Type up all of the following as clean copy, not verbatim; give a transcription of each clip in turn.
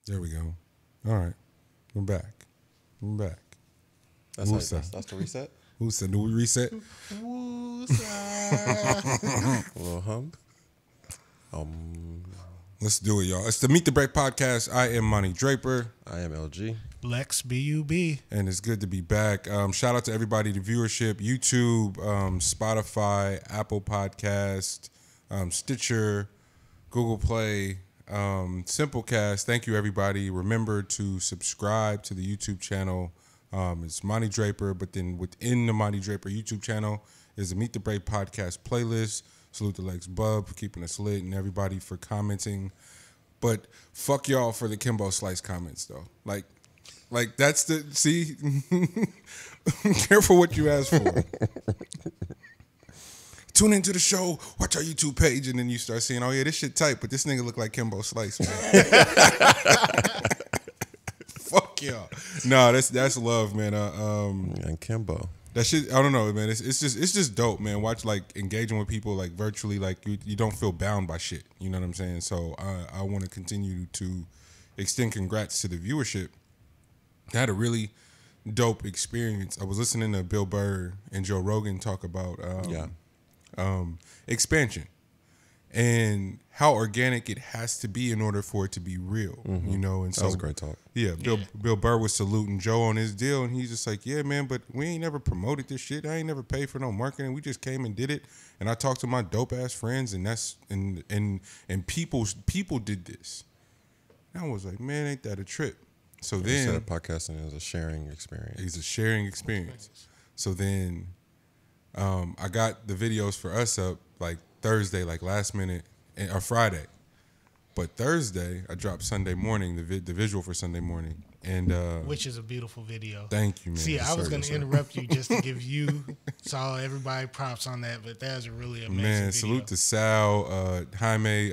There we go. All right. We're back. We're back. That's that's the reset. Who said, do we reset? A little hum. Let's do it, y'all. It's the Meet the Break podcast. I am Monty Draper. I am LG. Lex B-U-B. And it's good to be back. Shout out to everybody, the viewership, YouTube, Spotify, Apple Podcast, Stitcher, Google Play, Simplecast. Thank you, everybody. Remember to subscribe to the YouTube channel. It's Monty Draper, but then within the Monty Draper YouTube channel is the Meet the Break podcast playlist. Salute to Lex Bub for keeping us lit and everybody for commenting. But fuck y'all for the Kimbo Slice comments, though. Like that's the, see, careful what you ask for. Tune into the show, watch our YouTube page, and then you start seeing, oh yeah, this shit tight, but this nigga look like Kimbo Slice, man. Fuck y'all. No, that's love, man. And Kimbo. That shit, I don't know, man. It's just dope, man. Watch, like, engaging with people, like, virtually, like, you don't feel bound by shit. You know what I'm saying? So I want to continue to extend congrats to the viewership. I had a really dope experience. I was listening to Bill Burr and Joe Rogan talk about expansion and how organic it has to be in order for it to be real, you know? And so, That was a great talk. Yeah, Bill Burr was saluting Joe on his deal, and he's just like, yeah, man, but we ain't never promoted this shit. I ain't never paid for no marketing. We just came and did it. And I talked to my dope ass friends, and that's and people did this. And I was like, man, ain't that a trip? So then Instead of podcasting, is a sharing experience. it's a sharing experience. So then I got the videos for us up like Thursday, like last minute, or Friday. But Thursday, I dropped Sunday morning, the visual for Sunday morning. And Which is a beautiful video. thank you, man. See, I was Sorry, going to interrupt you just to give you, everybody props on that, but that was a really amazing man, video. salute to Sal, Jaime,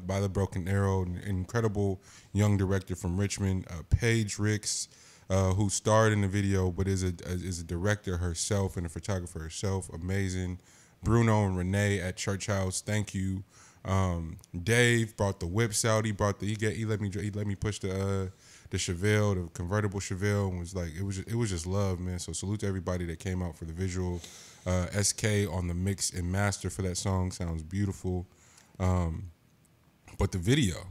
by the Broken Arrow, an incredible young director from Richmond, Paige Ricks, who starred in the video, but is a director herself and a photographer herself. Amazing. Bruno and Renee at Church House, thank you. Dave brought the whips out. He let me push the Chevelle, the convertible Chevelle, and was like, it was just love, man. So salute to everybody that came out for the visual. SK on the mix and master for that song, sounds beautiful. But the video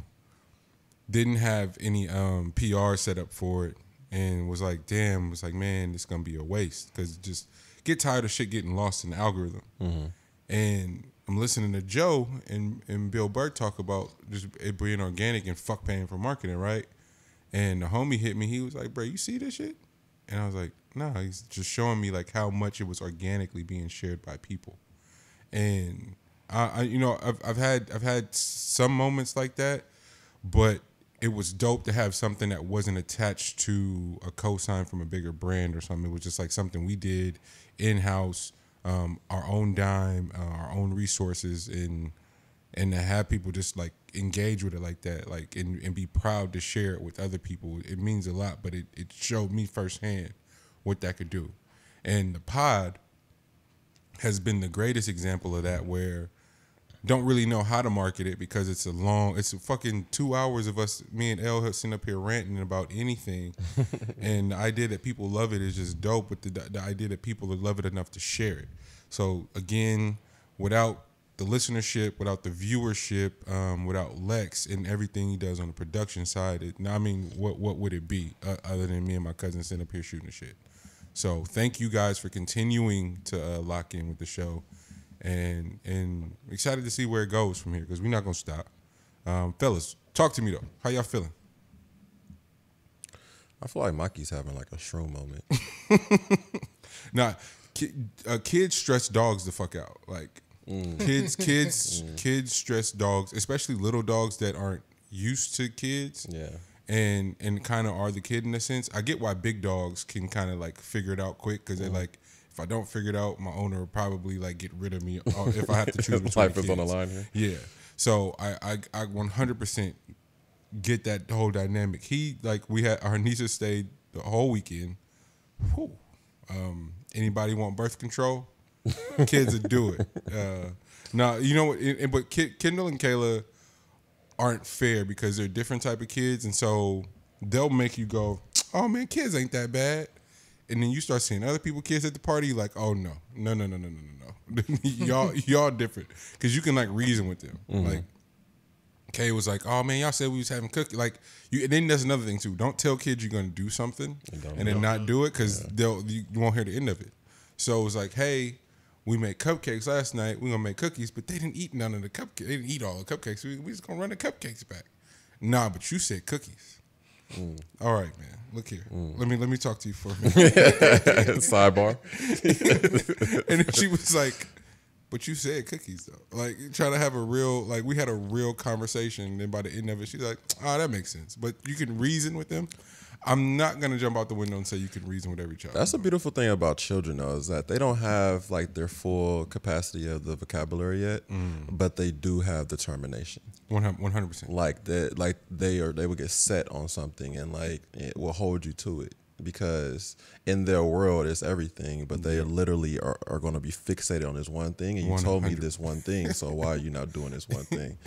didn't have any PR set up for it, and was like, damn, was like, man, it's gonna be a waste, because just get tired of shit getting lost in the algorithm. And I'm listening to Joe and Bill Burr talk about just it being organic and fuck paying for marketing, right? And the homie hit me. He was like, bro, you see this shit? And I was like, nah. He's just showing me like how much it was organically being shared by people. And I've had some moments like that, but it was dope to have something that wasn't attached to a cosign from a bigger brand or something. It was just like something we did in-house, our own dime, our own resources, and to have people just like engage with it like that, like and be proud to share it with other people. It means a lot, but it showed me firsthand what that could do. And the pod has been the greatest example of that, where don't really know how to market it because it's a fucking 2 hours of us, me and Elle, sitting up here ranting about anything. And the idea that people love it is just dope, but the idea that people would love it enough to share it. So again, without the listenership, without the viewership, without Lex and everything he does on the production side, what would it be other than me and my cousin sitting up here shooting the shit? So thank you guys for continuing to lock in with the show. And excited to see where it goes from here, because we're not gonna stop. Fellas, talk to me though. How y'all feeling? I feel like Maki's having like a shroom moment. Nah, kids stress dogs the fuck out. Like kids stress dogs, especially little dogs that aren't used to kids. Yeah. And kind of are the kid in a sense. I get why big dogs can kind of like figure it out quick, because they're like, if I don't figure it out, my owner will probably like get rid of me if I have to choose between Life is on the line here. Yeah. So I 100% get that whole dynamic. We had our nieces stayed the whole weekend. Whew. Anybody want birth control? Kids would do it. Now, you know what? But Kendall and Kayla aren't fair because they're different type of kids, and so they'll make you go, "Oh man, kids ain't that bad," and then you start seeing other people kids at the party, like, "Oh no, y'all different," because you can like reason with them. Like Kay was like, "Oh man, y'all said we was having cookie." Like you, and then there's another thing too. Don't tell kids you're gonna do something and then not do it because you won't hear the end of it. So it was like, "Hey, we made cupcakes last night. We're gonna make cookies, but they didn't eat none of the cupcakes. They didn't eat all the cupcakes. We just gonna run the cupcakes back." Nah, but you said cookies. All right, man. Look here. Let me talk to you for a minute. Sidebar. And then she was like, "But you said cookies though." Like trying to have a real, like we had a real conversation. And then by the end of it, she's like, "Oh, that makes sense." But you can reason with them. I'm not gonna jump out the window and say you can reason with every child. That's the beautiful thing about children, though, is that they don't have like their full capacity of the vocabulary yet, but they do have determination. 100%. Like they will get set on something and like it will hold you to it because in their world it's everything, but they literally are going to be fixated on this one thing. And you told me this one thing, so why are you not doing this one thing?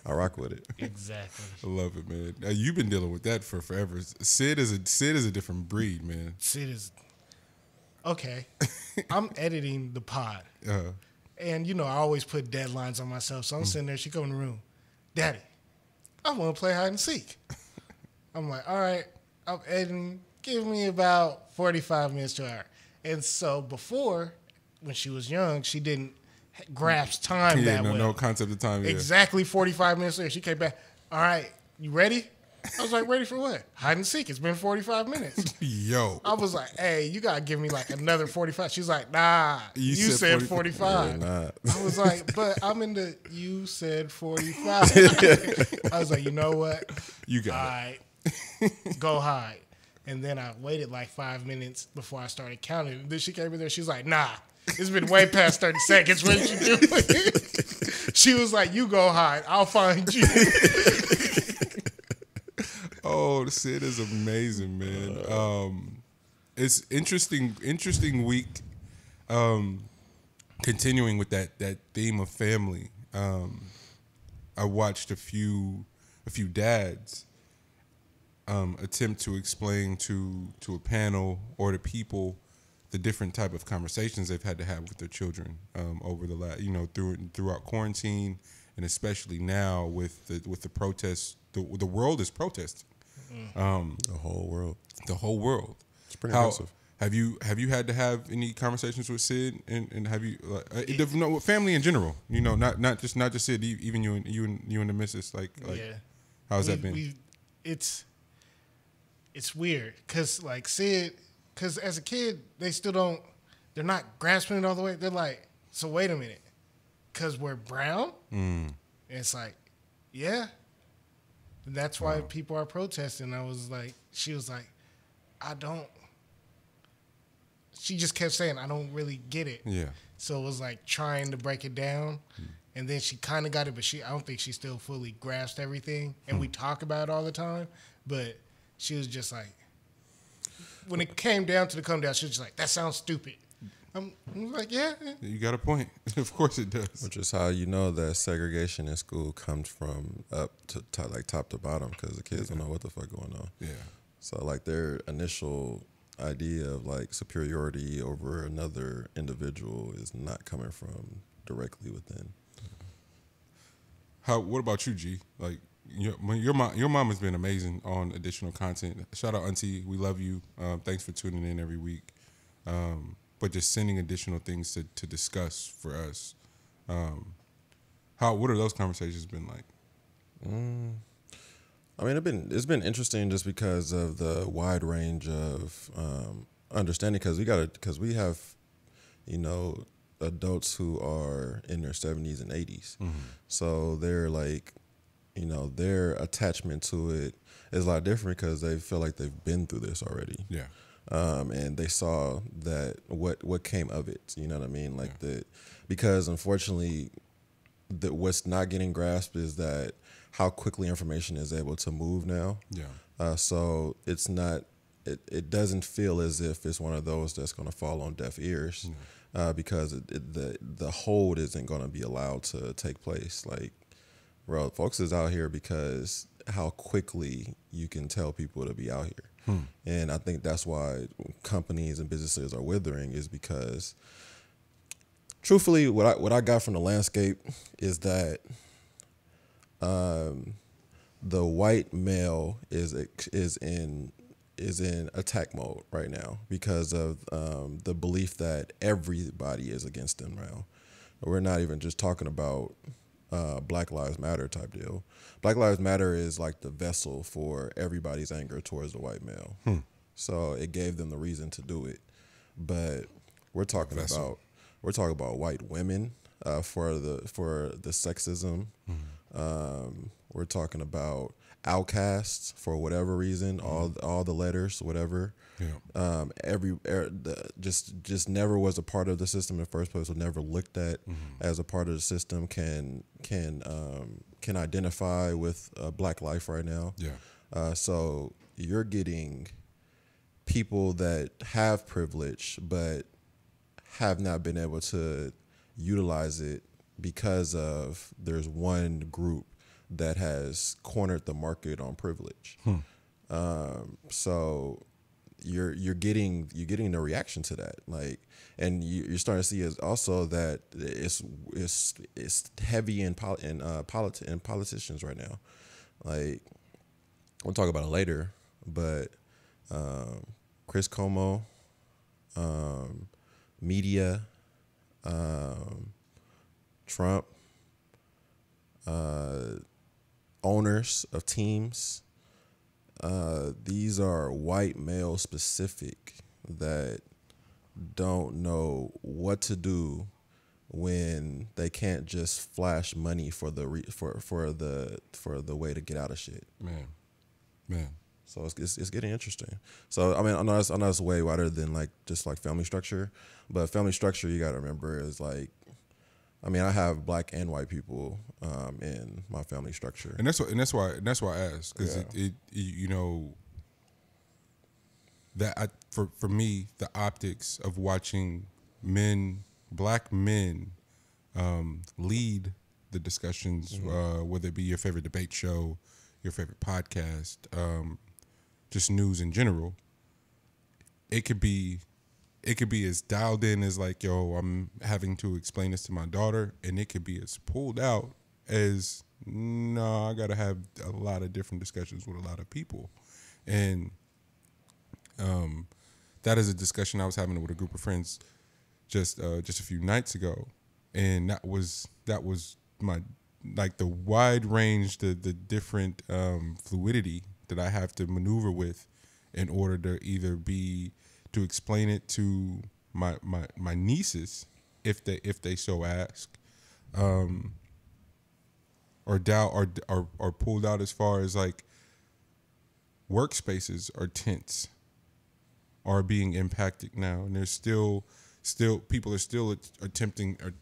I rock with it. Exactly. I love it, man. You've been dealing with that for forever. Sid is a different breed, man. Sid is okay. I'm editing the pod, and you know I always put deadlines on myself. So I'm sitting there. She come in the room, Daddy, I want to play hide and seek. I'm like, all right. I'm editing. Give me about 45 minutes to an hour. And so before, when she was young, she didn't grasp time that well. No concept of time. Exactly 45 minutes later, she came back. All right, you ready? I was like, ready for what? Hide and seek. It's been 45 minutes. Yo. I was like, hey, you got to give me like another 45. She's like, nah, you said 45. Not. I was like, but I'm in the, you said 45. I was like, you know what? You got All right, go hide. And then I waited like 5 minutes before I started counting. And then she came in there. She's like, nah, it's been way past 30 seconds. What did you do? She was like, you go hide. I'll find you. Oh, Sid is amazing, man. It's interesting week. Continuing with that theme of family. I watched a few dads attempt to explain to a panel or to people the different type of conversations they've had to have with their children over the last, throughout quarantine, and especially now with the protests. The world is protesting. The whole world. The whole world. It's pretty impressive. Have you had to have any conversations with Sid, and have you family in general? Not just Sid. Even you and the missus. Like Yeah. how's that been? It's weird because like Sid, because as a kid they're not grasping it all the way. They're like, so wait a minute, because we're brown. And it's like, yeah. And that's why people are protesting. She was like, I don't. She just kept saying, I don't really get it. Yeah. So it was like trying to break it down. And then she kind of got it, but I don't think she still fully grasped everything. And we talk about it all the time. But she was just like, when it came down to the come down, she was just like, that sounds stupid. I'm like, yeah. You got a point. Of course it does. Which is how you know that segregation in school comes from up to top to bottom, because the kids don't know what the fuck going on. Yeah. So like their initial idea of like superiority over another individual is not coming from directly within. What about you, G? Like your mom has been amazing on additional content. Shout out Auntie, we love you. Thanks for tuning in every week. But just sending additional things to discuss for us. What are those conversations been like? I mean, it's been interesting just because of the wide range of understanding. Because we have, adults who are in their 70s and 80s, so they're like, their attachment to it is a lot different because they feel like they've been through this already. Yeah. And they saw that what came of it, you know what I mean? Like because unfortunately, what's not getting grasped is that how quickly information is able to move now. Yeah. So it's not, it doesn't feel as if it's one of those that's going to fall on deaf ears, because the hold isn't going to be allowed to take place. Like Well, folks is out here because how quickly you can tell people to be out here. And I think that's why companies and businesses are withering, is because truthfully, what I got from the landscape is that the white male is in attack mode right now because of the belief that everybody is against them now. We're not even just talking about Black Lives Matter type deal. Black Lives Matter is like the vessel for everybody's anger towards the white male. So it gave them the reason to do it. But we're talking about white women for the sexism. We're talking about outcasts for whatever reason, all the letters, whatever. Just never was a part of the system in the first place, or never looked at as a part of the system, can identify with Black life right now. So you're getting people that have privilege but have not been able to utilize it because of there's one group that has cornered the market on privilege. So you're getting the reaction to that, like, and you're starting to see is also that it's heavy in politicians right now. Like, we'll talk about it later, but Chris Cuomo, media, Trump, owners of teams. These are white male specific that don't know what to do when they can't just flash money for the way to get out of shit. Man. So it's getting interesting. So I mean, I know it's way wider than like just like family structure, but family structure, you got to remember, is like, I mean, I have Black and white people in my family structure, and that's why I asked, because it you know, that for me, the optics of watching Black men lead the discussions, whether it be your favorite debate show, your favorite podcast, just news in general, it could be as dialed in as like, yo, I'm having to explain this to my daughter, and it could be as pulled out as, no, I gotta have a lot of different discussions with a lot of people. And that is a discussion I was having with a group of friends just a few nights ago, and that was my, like, the wide range, the different fluidity that I have to maneuver with in order to either to explain it to my nieces, if they so ask, or doubt or pulled out as far as like workspaces are tense, are being impacted now, and there's still people are still attempting to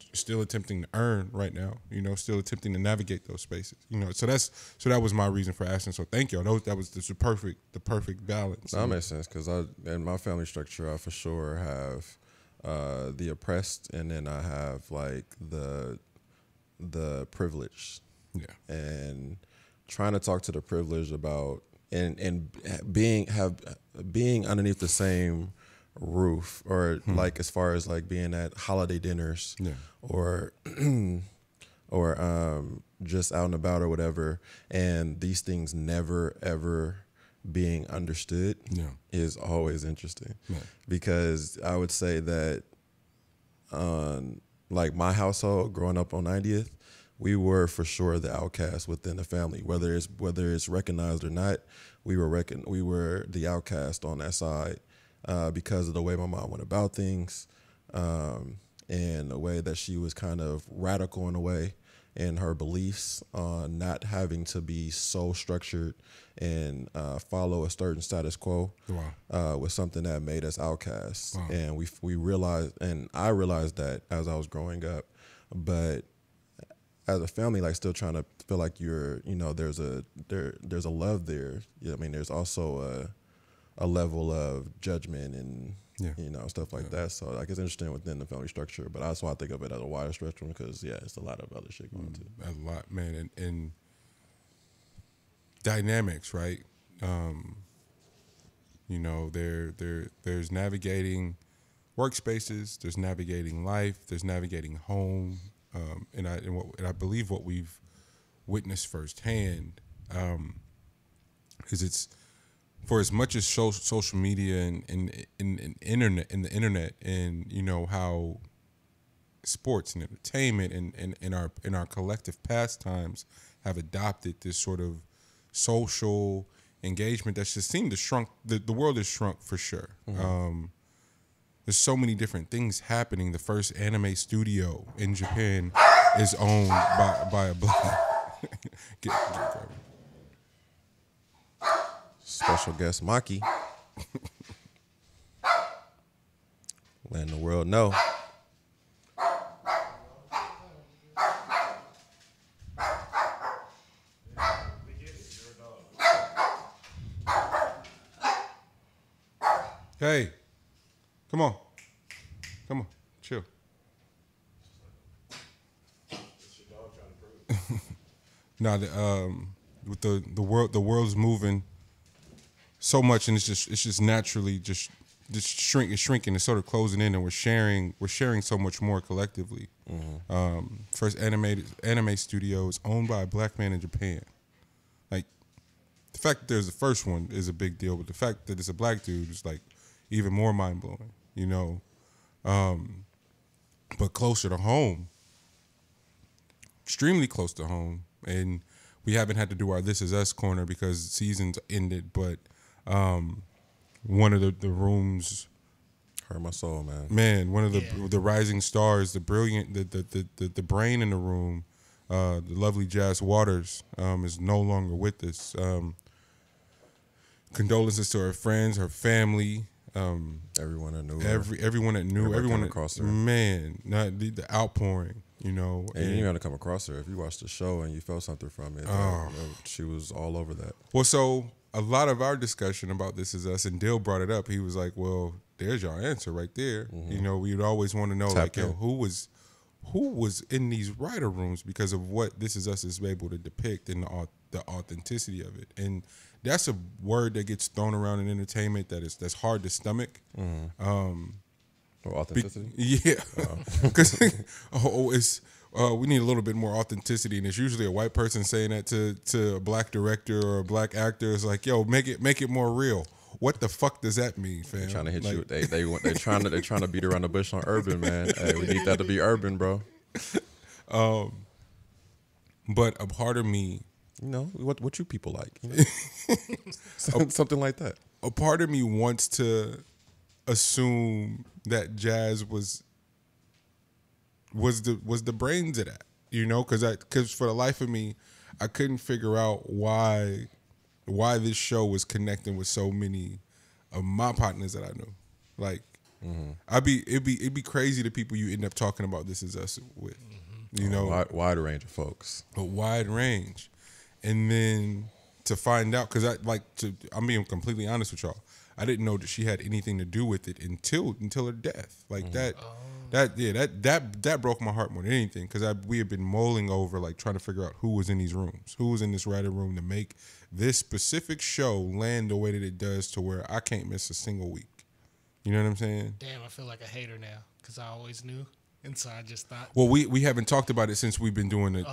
earn right now, you know, still attempting to navigate those spaces, you know. So that was my reason for asking. So thank you. That was the perfect balance. That makes sense, because in my family structure, I for sure have the oppressed, and then I have like the privileged. And trying to talk to the privileged about and being underneath the same roof, or like as far as like being at holiday dinners, or just out and about or whatever, and these things never ever being understood is always interesting. Because I would say that like my household growing up on 90th, we were for sure the outcast within the family, whether it's recognized or not. We were the outcast on that side. Because of the way my mom went about things, and the way that she was kind of radical in a way in her beliefs on not having to be so structured and follow a certain status quo. Was something that made us outcasts. And we realized, and I realized that as I was growing up, but as a family, like, still trying to feel like you're, you know, there's a love there. I mean, there's also a level of judgment and Yeah. Stuff like that. So like it's interesting within the family structure, but that's why I think of it as a wider spectrum because it's a lot of other shit going too. A lot, man, and dynamics, right? There's navigating workspaces, there's navigating life, there's navigating home, and I believe what we've witnessed firsthand is it's for as much as social media and the internet and how sports and entertainment and in our collective pastimes have adopted this sort of social engagement that's just seemed to shrunk. The world has shrunk for sure. There's so many different things happening. The first anime studio in Japan is owned by a black. Get Special guest Maki. Letting the world know. Hey, come on, chill. Now, with the world's moving so much, and it's just naturally just shrinking. It's sort of closing in, and we're sharing so much more collectively. First anime studio is owned by a black man in Japan. Like the fact that there's the first one is a big deal, but the fact that it's a black dude is like even more mind blowing. But closer to home, extremely close to home. And we haven't had to do our This Is Us corner because season's ended, but one of the rooms hurt my soul, man. Man, one of the rising stars, the brilliant, the brain in the room, the lovely Jas Waters is no longer with us. Condolences to her friends, her family, everyone that knew, everyone across her. Man, not the outpouring. And you didn't have to come across her. If you watched the show and you felt something from it, she was all over that. Well, so a lot of our discussion about This Is Us, and Dill brought it up. He was like, "Well, there's your answer right there." We'd always want to know, who was in these writer rooms because of what This Is Us is able to depict and the authenticity of it. And that's a word that gets thrown around in entertainment that's hard to stomach. Authenticity? Because we need a little bit more authenticity, and it's usually a white person saying that to a black director or a black actor. It's like, yo, make it more real. What the fuck does that mean, fam? They're trying to hit you. They're trying to beat around the bush on urban, man. Hey, we need that to be urban, bro. But a part of me, what you people like, something like that. A part of me wants to assume that Jas was the brains of that, because for the life of me, I couldn't figure out why this show was connecting with so many of my partners that I knew. Like, it'd be crazy the people you end up talking about This Is Us with, wide range of folks, a wide range, and then to find out, because I'm being completely honest with y'all, I didn't know that she had anything to do with it until her death. Like that broke my heart more than anything, because we had been mulling over, like, trying to figure out who was in these rooms, who was in this writer room to make this specific show land the way that it does, to where I can't miss a single week. You know what I'm saying? Damn, I feel like a hater now because I always knew. And so I just thought. Well, we haven't talked about it since we've been doing it.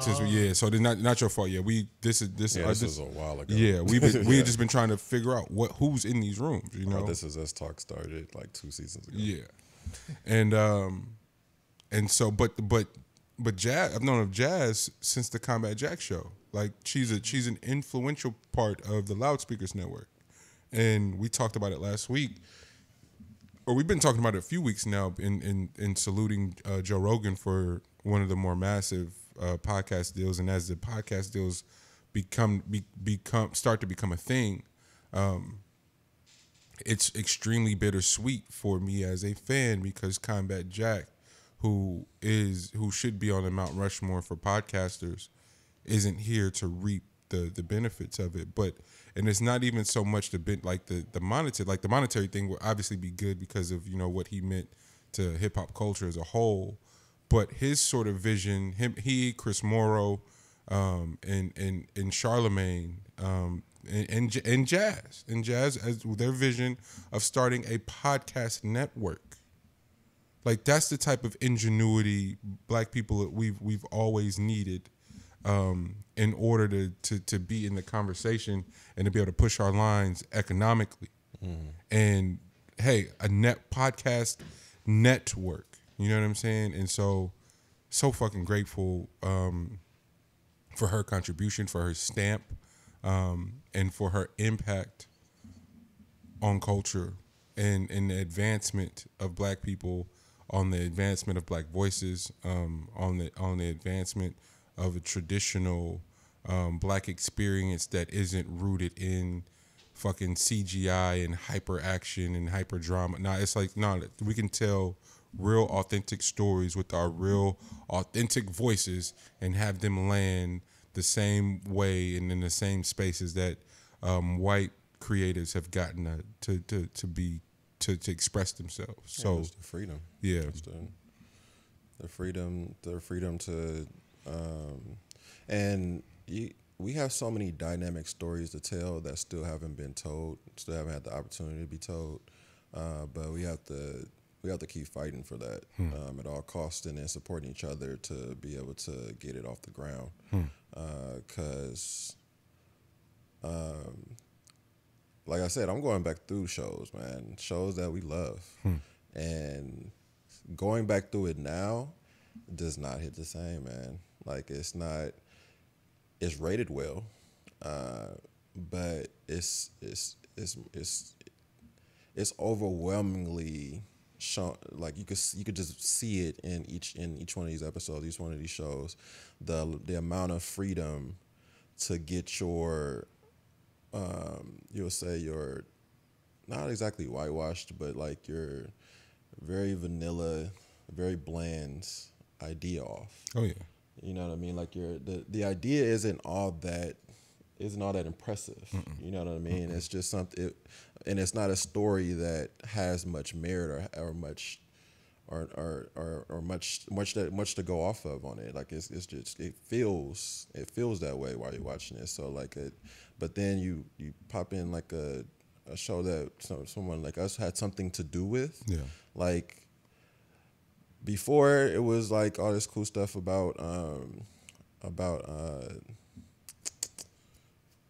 So it's not your fault. Yeah, this was a while ago. Yeah, we had just been trying to figure out who's in these rooms. This Is Us talk started like 2 seasons ago. Yeah, and so but Jas, I've known of Jas since the Combat Jack show. Like, she's an influential part of the Loudspeakers Network, and we talked about it last week. Or we've been talking about it a few weeks now in saluting Joe Rogan for one of the more massive podcast deals. And as the podcast deals start to become a thing, it's extremely bittersweet for me as a fan, because Combat Jack, who should be on the Mount Rushmore for podcasters, isn't here to reap the benefits of it. But and it's not even so much the monetary thing will obviously be good because of what he meant to hip hop culture as a whole. But his sort of vision, Chris Morrow, and Charlemagne, and Jazz as their vision of starting a podcast network. Like that's the type of ingenuity Black people that we've always needed in order to be in the conversation and to be able to push our lines economically. And hey, a podcast network. You know what I'm saying? And so fucking grateful for her contribution, for her stamp, and for her impact on culture and the advancement of Black people, on the advancement of Black voices, on the advancement of a traditional Black experience that isn't rooted in fucking CGI and hyper action and hyper drama. Nah, it's like, we can tell real authentic stories with our real authentic voices and have them land the same way and in the same spaces that white creators have gotten to express themselves. So it's the freedom. Yeah. It's the freedom to and we have so many dynamic stories to tell that still haven't been told, still haven't had the opportunity to be told. But we have to keep fighting for that at all costs, and then supporting each other to be able to get it off the ground. Because, like I said, I'm going back through shows, man, shows that we love. And going back through it now does not hit the same, man. Like, it's rated well, but it's overwhelmingly shown. Like you could just see it in each one of these episodes, each one of these shows, the amount of freedom to get your you'll say your not exactly whitewashed, but like your very vanilla, very bland idea off. Oh yeah. You know what I mean? Like the idea isn't all that impressive. You know what I mean? It's just something, and it's not a story that has much merit or much to go off of on it. Like it's just it feels that way while you're watching it. So like but then you pop in like a show that someone like us had something to do with. Yeah. Like before it was like all this cool stuff about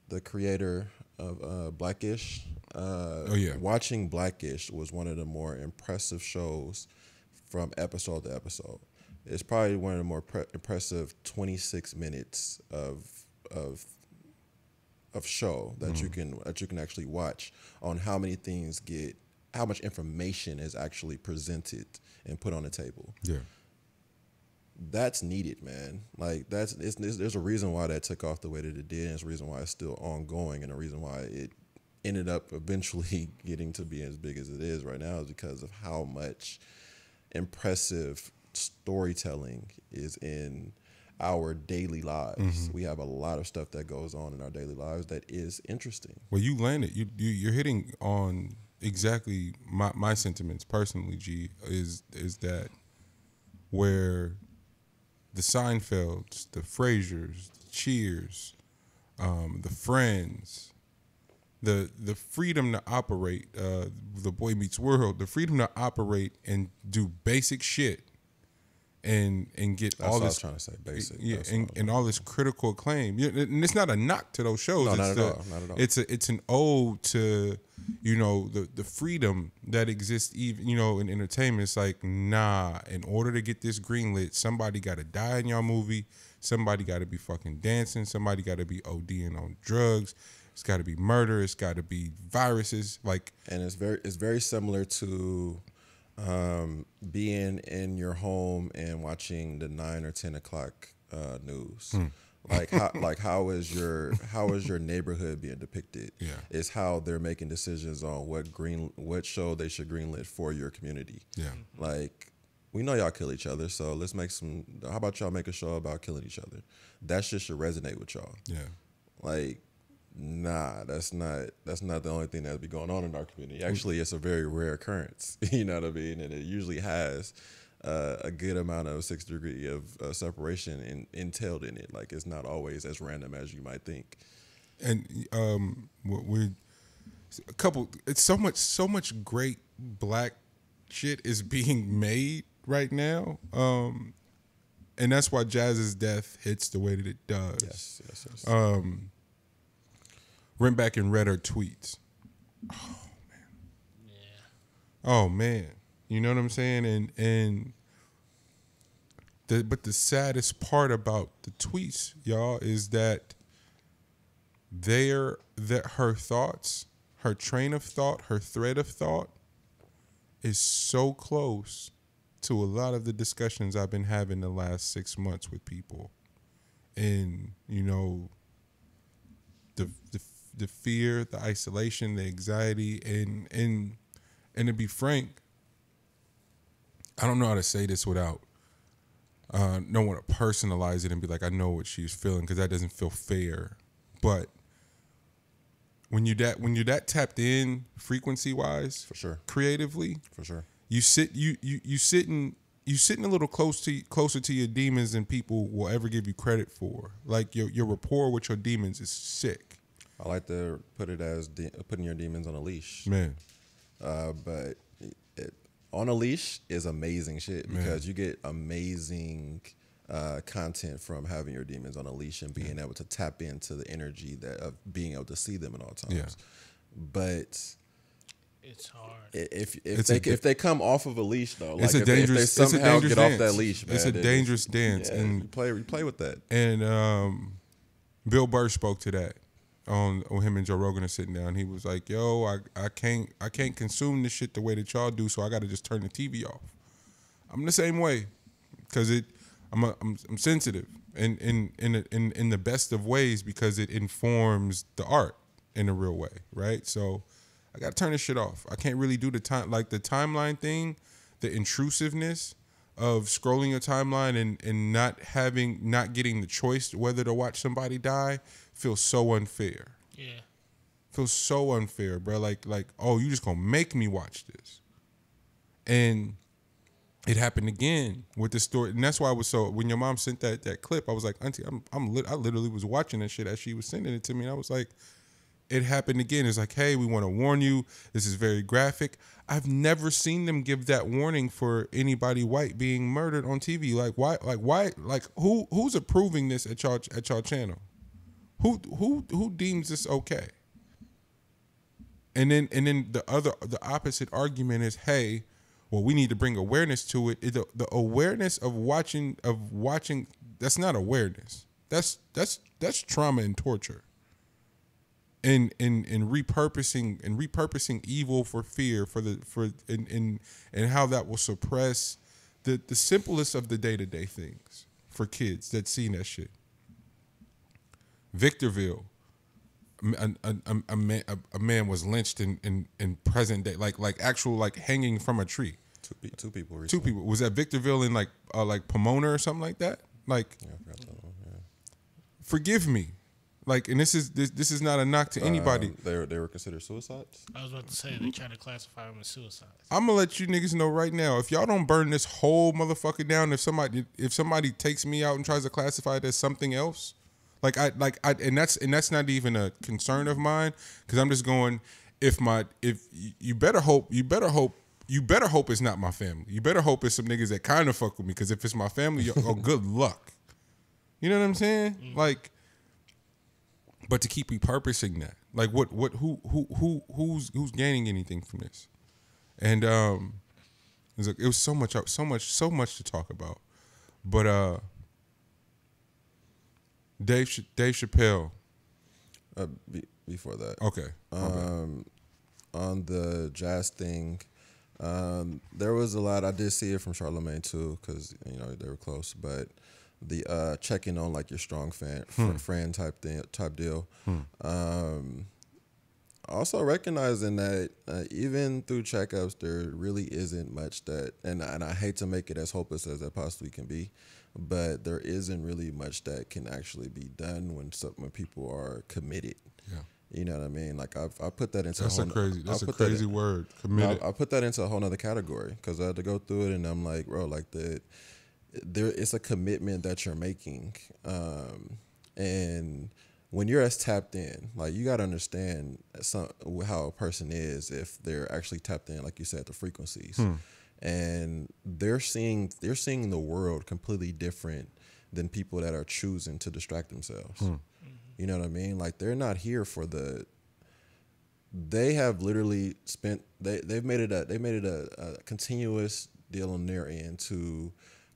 the creator of Blackish. Watching Blackish was one of the more impressive shows from episode to episode. It's probably one of the more impressive 26 minutes of show that you can actually watch on how much information is actually presented and put on the table. Yeah. That's needed, man. Like there's a reason why that took off the way that it did, and there's a reason why it's still ongoing, and a reason why it ended up eventually getting to be as big as it is right now is because of how much impressive storytelling is in our daily lives. We have a lot of stuff that goes on in our daily lives that is interesting. Well, you landed. You're hitting on exactly my sentiments personally. G is that where the Seinfelds, the Frasers, the Cheers, the Friends, the freedom to operate, the Boy Meets World, the freedom to operate and do basic shit and get That's all this. What I was trying to say, basic. Yeah, and all this critical acclaim. And it's not a knock to those shows. No, not at all. Not at all. It's an ode to the freedom that exists even in entertainment. It's like, nah, in order to get this greenlit, somebody got to die in y'all movie. Somebody got to be fucking dancing. Somebody got to be ODing on drugs. It's got to be murder. It's got to be viruses. And it's very similar to being in your home and watching the 9 or 10 o'clock news. Like how is your neighborhood being depicted? Yeah, is how they're making decisions on what show they should greenlit for your community. Yeah, like we know y'all kill each other, so let's make some. How about y'all make a show about killing each other? That shit should resonate with y'all. Yeah. Like, nah, that's not the only thing that be going on in our community. Actually, it's a very rare occurrence. You know what I mean? And it usually has a good amount of 6th degree of separation entailed in it. Like, it's not always as random as you might think. And we're a couple. It's so much great black shit is being made right now. And that's why Jazz's death hits the way that it does. Yes. Went back and read her tweets. Oh man. Yeah. Oh man. You know what I'm saying? But the saddest part about the tweets, y'all, is that her thoughts, her train of thought, her thread of thought is so close to a lot of the discussions I've been having the last 6 months with people. And, you know, the fear, the isolation, the anxiety, and to be frank, I don't know how to say this without don't want to personalize it and be like, I know what she's feeling, because that doesn't feel fair. But when you're that tapped in frequency wise, for sure, creatively, for sure, you sitting a little closer to your demons than people will ever give you credit for. Like your rapport with your demons is sick. I like to put it as putting your demons on a leash, man. But on a leash is amazing shit, because you get amazing content from having your demons on a leash and being able to tap into the energy of being able to see them at all times. Yeah. But it's hard. If they come off of a leash though, like it's a if dangerous, they somehow get dance. off that leash, man, it's a dangerous dance, and you play with that. And Bill Burr spoke to that on him and Joe Rogan are sitting down. He was like, "Yo, I can't consume this shit the way that y'all do, so I got to just turn the TV off." I'm the same way, because I'm sensitive in the best of ways, because it informs the art in a real way, right? So I got to turn this shit off. I can't really do the timeline thing, the intrusiveness of scrolling your timeline and not getting the choice whether to watch somebody die feels so unfair. Yeah. Feels so unfair, bro. Like, oh, you just gonna make me watch this. And it happened again with the story. And that's why I was so, when your mom sent that clip, I was like, Auntie, I literally was watching that shit as she was sending it to me. And I was like, it happened again. It's like, hey, we want to warn you. This is very graphic. I've never seen them give that warning for anybody white being murdered on TV. Like, why? Like, who's approving this at y'all channel? Who deems this okay? And then the opposite argument is, hey, well, we need to bring awareness to it. The awareness of watching. That's not awareness. That's trauma and torture. And repurposing evil for fear and how that will suppress the simplest of the day-to-day things for kids that seen that shit. Victorville, a man was lynched in present day, like actual, like hanging from a tree. Two people. Recently. 2 people. Was that Victorville in like Pomona or something like that? Like, yeah, I forgot that one. Yeah. Forgive me. Like, and this is not a knock to anybody. They were considered suicides? I was about to say, they trying to classify them as suicides. I'm gonna let you niggas know right now. If y'all don't burn this whole motherfucker down, if somebody takes me out and tries to classify it as something else, and that's not even a concern of mine, because I'm just going, if you better hope it's not my family. You better hope it's some niggas that kind of fuck with me, because if it's my family, oh, good luck. You know what I'm saying? Mm-hmm. Like, but to keep repurposing that, like, who's gaining anything from this? And it was so much to talk about. But Dave Chapelle. Before that, okay. On the jazz thing, there was a lot. I did see it from Charlemagne too, because they were close, but. The checking on like your strong friend type deal. Also recognizing that even through checkups, there really isn't much that, and I hate to make it as hopeless as that possibly can be, but there isn't really much that can actually be done when people are committed. Yeah. You know what I mean? Like I put that into that's a crazy word. Committed. I put that into a whole nother category because I had to go through it, and I'm like, bro, like it's a commitment that you're making, and when you're as tapped in, like you got to understand how a person is if they're actually tapped in, like you said, the frequencies, and they're seeing the world completely different than people that are choosing to distract themselves. You know what I mean? Like they're not here for they have literally spent they made it a continuous deal on their end to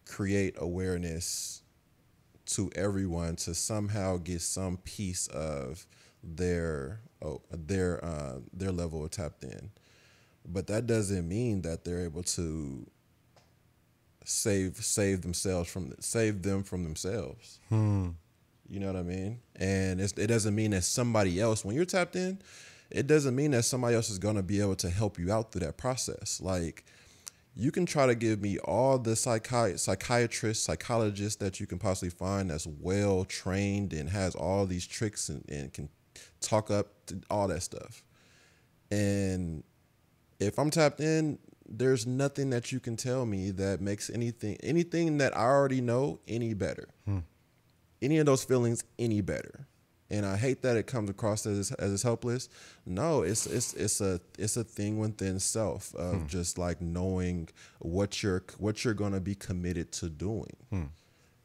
create awareness to everyone to somehow get some piece of their level of tapped in. But that doesn't mean that they're able to save them from themselves. You know what I mean? And it doesn't mean that somebody else, when you're tapped in, it doesn't mean that somebody else is going to be able to help you out through that process. Like, you can try to give me all the psychiatrists, psychologists that you can possibly find that's well trained and has all these tricks and can talk up to all that stuff. And if I'm tapped in, there's nothing that you can tell me that makes anything that I already know any better. Any of those feelings any better. And I hate that it comes across as it's helpless. No, it's a thing within self of just like knowing what you're going to be committed to doing.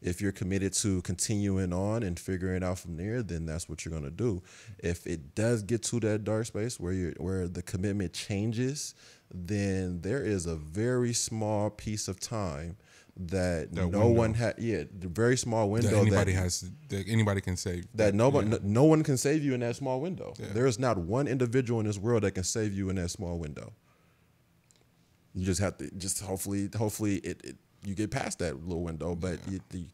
If you're committed to continuing on and figuring it out from there, then that's what you're going to do. If it does get to that dark space where the commitment changes, then there is a very small piece of time that no one had. Yeah, the very small window that anybody can save. That no one can save you in that small window. Yeah. There is not one individual in this world that can save you in that small window. You just have to hopefully you get past that little window, but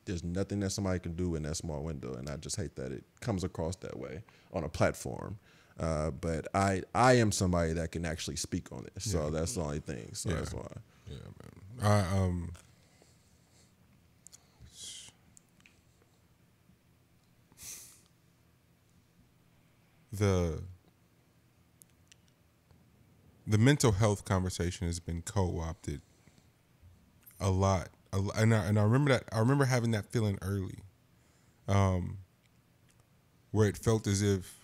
there's nothing that somebody can do in that small window, and I just hate that it comes across that way on a platform. But I am somebody that can actually speak on this, so that's the only thing. So that's why. Yeah, man. The mental health conversation has been co-opted a lot, and I remember that. I remember having that feeling early, where it felt as if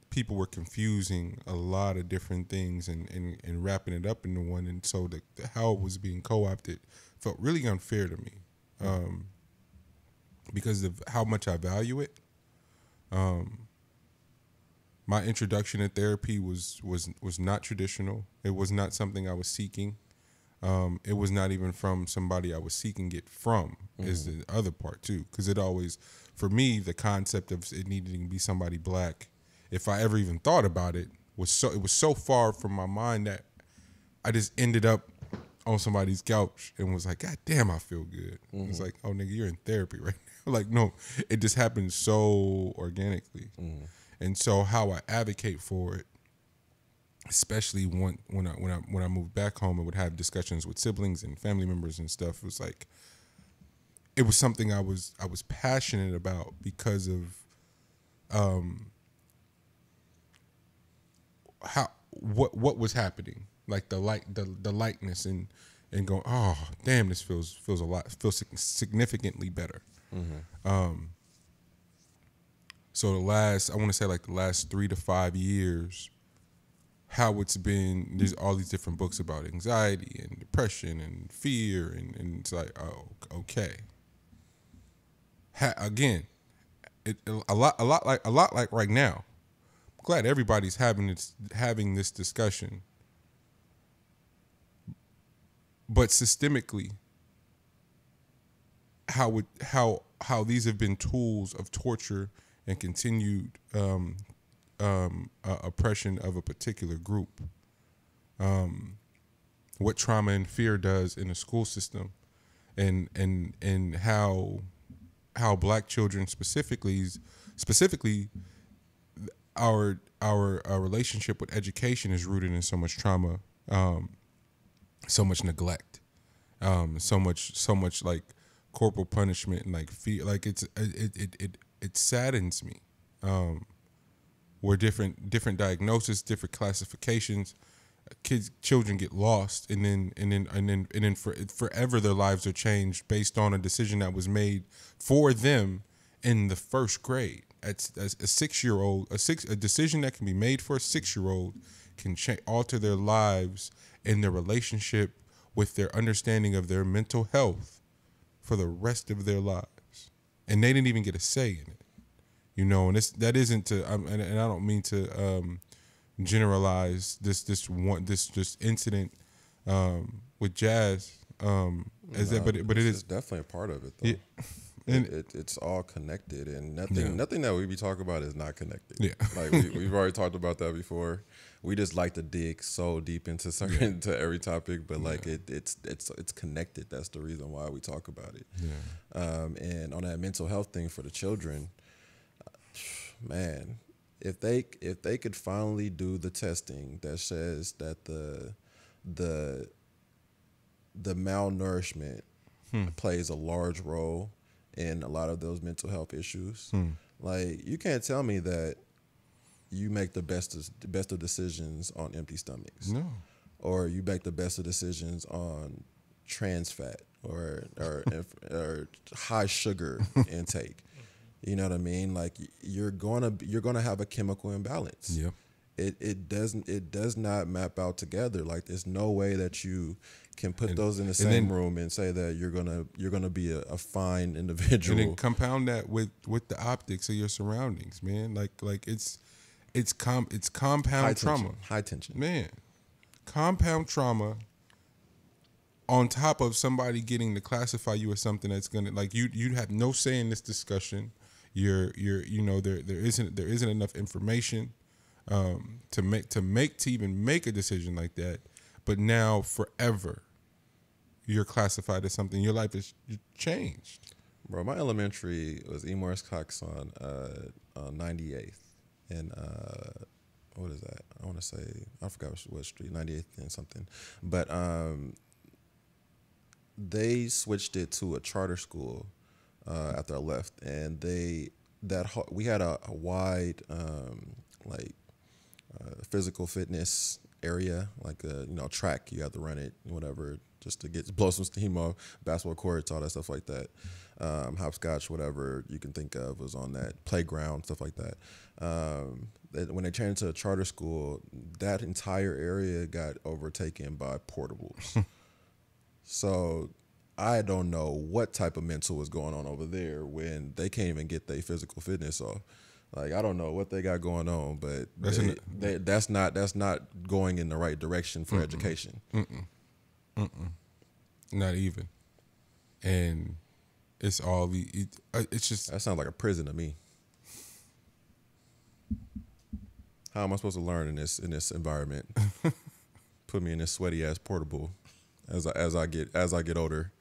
people were confusing a lot of different things and wrapping it up into one, and so how it was being co-opted felt really unfair to me, because of how much I value it. My introduction to therapy was not traditional. It was not something I was seeking. It was not even from somebody I was seeking it from, is the other part too. Because it always, for me, the concept of it needing to be somebody black, if I ever even thought about it, was so far from my mind that I just ended up on somebody's couch and was like, God damn, I feel good. It's like, oh nigga, you're in therapy right now. Like, no, it just happened so organically. And so how I advocate for it, especially when I moved back home and would have discussions with siblings and family members and stuff, it was like, it was something I was passionate about because of what was happening, like the lightness and going, oh damn, this feels significantly better. So I want to say like the last 3 to 5 years, how it's been, there's all these different books about anxiety and depression and fear, and it's like, oh, okay. Again, a lot like right now. I'm glad everybody's having this discussion, but systemically, how these have been tools of torture and continued oppression of a particular group. What trauma and fear does in a school system, and how Black children specifically our our relationship with education is rooted in so much trauma, so much neglect, so much like corporal punishment and like fear. Like it saddens me. Where different diagnoses, different classifications, children get lost, and then forever their lives are changed based on a decision that was made for them in the first grade. As a 6-year-old, a decision that can be made for a 6-year-old can alter their lives and their relationship with their understanding of their mental health for the rest of their lives, and they didn't even get a say in it. You know, and that isn't to, and I don't mean to generalize this incident with Jas, but it is definitely a part of it, though. Yeah. And it's all connected, and nothing that we be talking about is not connected. Yeah, like we've already talked about that before. We just like to dig so deep into to every topic, but like it's connected. That's the reason why we talk about it. Yeah. And on that mental health thing for the children, man, if they could finally do the testing that says that the malnourishment plays a large role in a lot of those mental health issues, like you can't tell me that you make the best of decisions on empty stomachs, no, or you make the best of decisions on trans fat or high sugar intake. You know what I mean? Like you're gonna have a chemical imbalance. Yep. It does not map out together. Like there's no way that you can put those in the same room and say that you're gonna be a fine individual. And then compound that with the optics of your surroundings, man. Like it's compound trauma. High tension. Man. Compound trauma on top of somebody getting to classify you as something that's gonna, like, you have no say in this discussion. There isn't enough information to even make a decision like that. But now forever you're classified as something. Your life is changed. Bro, my elementary was E. Morris Cox on 98th. And what is that? I want to say, I forgot what street, 98th and something. But they switched it to a charter school after I left, and we had a wide physical fitness area, like track. You had to run it, whatever, just to blow some steam off. Basketball courts, all that stuff like that. Hopscotch, whatever you can think of was on that playground, stuff like that. When they changed to a charter school, that entire area got overtaken by portables. So I don't know what type of mental was going on over there when they can't even get their physical fitness off. Like, I don't know what they got going on, but that's not going in the right direction for education. Not even. And it's all it's just, that sounds like a prison to me. How am I supposed to learn in this environment? Put me in this sweaty ass portable as I get older,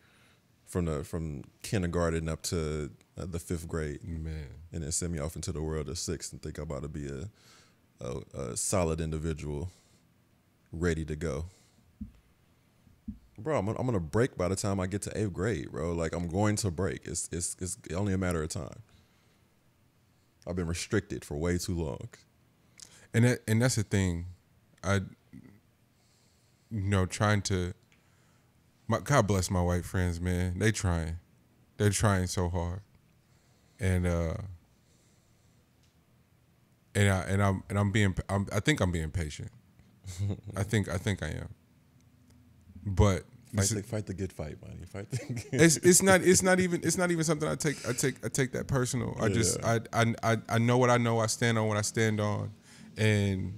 from kindergarten up to the 5th grade, man, and then send me off into the world of 6th and think I'm about to be a solid individual, ready to go. Bro, I'm gonna break by the time I get to 8th grade, bro. Like, I'm going to break. It's only a matter of time. I've been restricted for way too long. And that's the thing. Trying to. God bless my white friends, man. They're trying so hard, and I think I'm being patient. I think I am. But fight the good fight, man. It's not even something I take that personal. I know what I know. I stand on what I stand on, and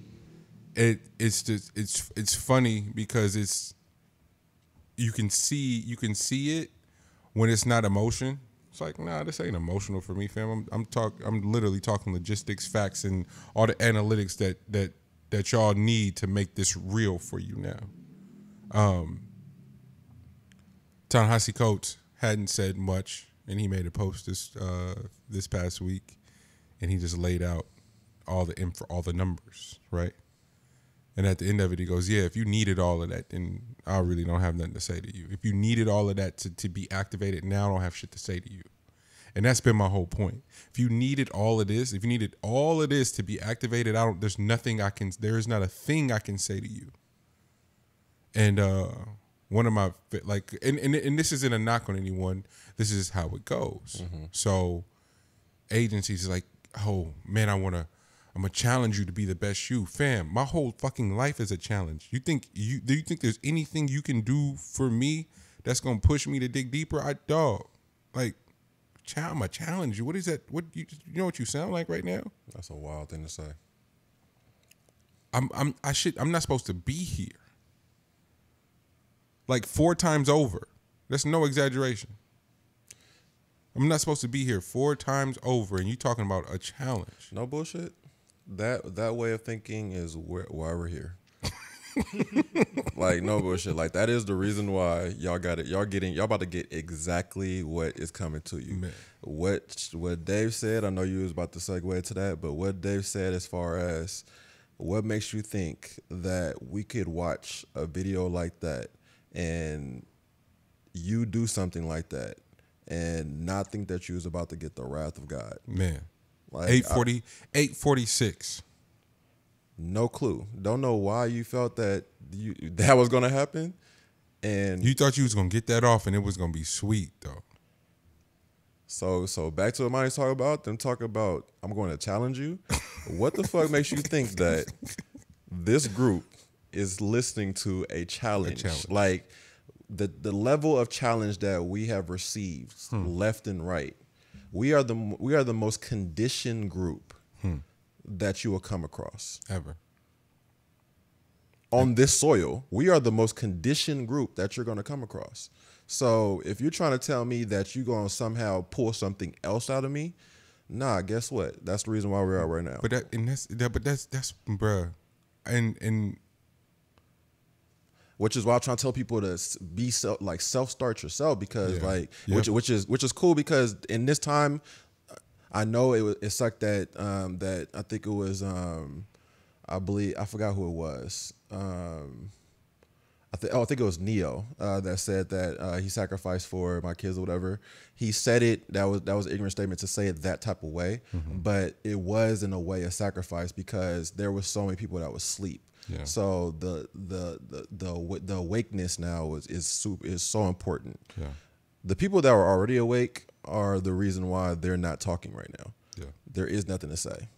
it's funny because you can see it when it's not emotion. It's like, nah, this ain't emotional for me, fam. I'm literally talking logistics, facts, and all the analytics that y'all need to make this real for you now. Ta-Nehisi Coates hadn't said much, and he made a post this past week, and he just laid out all the numbers, right? And at the end of it, he goes, yeah, if you needed all of that, then I really don't have nothing to say to you. If you needed all of that to be activated, now I don't have shit to say to you. And that's been my whole point. If you needed all of this, to be activated, there's not a thing I can say to you. And one of my, like, and this isn't a knock on anyone. This is how it goes. Mm-hmm. So agencies are like, oh man, I'm gonna challenge you to be the best you. Fam, my whole fucking life is a challenge. Do you think there's anything you can do for me that's gonna push me to dig deeper? I'm gonna challenge you. What is that? What you know what you sound like right now? That's a wild thing to say. I'm not supposed to be here. Like 4 times over. That's no exaggeration. I'm not supposed to be here 4 times over, and you talking about a challenge. No bullshit. That way of thinking is why we're here. Like, no bullshit. Like, that is the reason why y'all got it. Y'all about to get exactly what is coming to you. Man. What Dave said, I know you was about to segue to that, but what Dave said as far as what makes you think that we could watch a video like that and you do something like that and not think that you was about to get the wrath of God. Man. Like 846. No clue. Don't know why you felt that that was going to happen. And you thought you was going to get that off and it was going to be sweet, though. So back to what Monty's talking about, I'm going to challenge you. What the fuck makes you think that this group is listening to a challenge? Like, the level of challenge that we have received left and right. We are the most conditioned group that you will come across ever on this soil. We are the most conditioned group that you're going to come across. So if you're trying to tell me that you're going to somehow pull something else out of me, nah, guess what? That's the reason why we're out right now. But that's bruh, and which is why I'm trying to tell people to be self-start yourself, because which is cool, because in this time, I know it sucked that that I think it was I forgot who it was. I think it was Neo that said that he sacrificed for my kids or whatever. He said it, that was an ignorant statement to say it that type of way, but it was in a way a sacrifice because there was so many people that was asleep. Yeah. So the awakeness now is so important. Yeah. The people that were already awake are the reason why they're not talking right now. Yeah. There is nothing to say.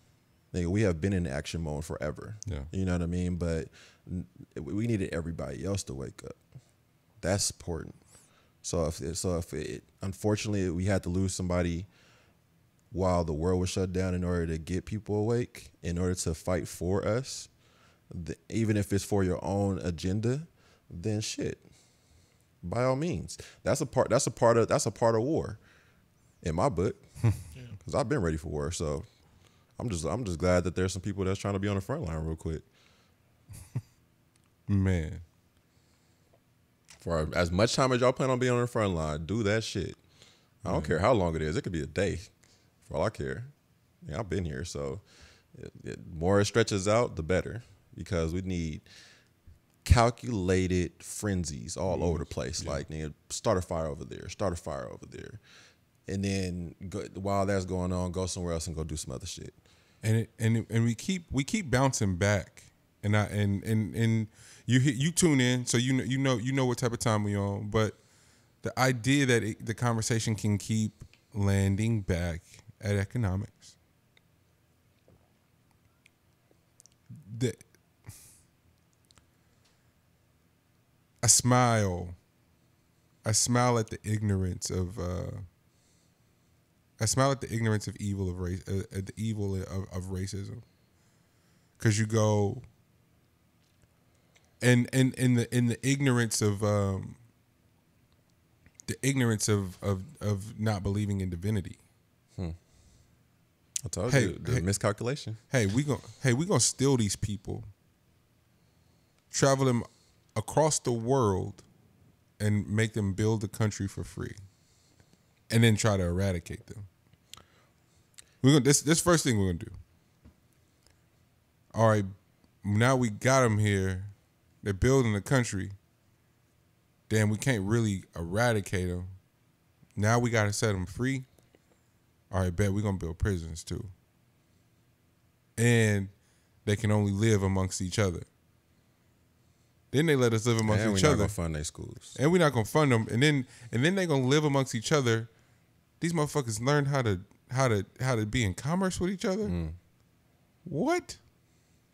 We have been in action mode forever. Yeah. You know what I mean? But we needed everybody else to wake up. That's important. So if unfortunately we had to lose somebody while the world was shut down in order to get people awake, in order to fight for us, even if it's for your own agenda, then shit. By all means, that's a part of war, in my book, because I've been ready for war. So I'm just glad that there's some people that's trying to be on the front line real quick. Man, for as much time as y'all plan on being on the front line, do that shit. I don't care how long it is. It could be a day, for all I care. Yeah, I've been here, so the more it stretches out, the better, because we need calculated frenzies all over the place. Yeah. Like, start a fire over there, and then while that's going on, go somewhere else and go do some other shit. And we keep bouncing back, and you tune in, so you know what type of time we on. But the idea that the conversation can keep landing back at economics, I smile at the ignorance of evil of race, the evil of racism, because you go and in the ignorance of not believing in divinity. I told you the miscalculation. We gonna steal these people, travel them across the world, and make them build the country for free, and then try to eradicate them. This first thing we're gonna do. all right, now we got them here. They're building the country. Damn, we can't really eradicate them. Now we got to set them free. All right, bet we're going to build prisons too. And they can only live amongst each other. Then they let us live amongst each other. And we're not going to fund their schools. And we're not going to fund them. And then they're going to live amongst each other. These motherfuckers learn how to be in commerce with each other? Mm. What?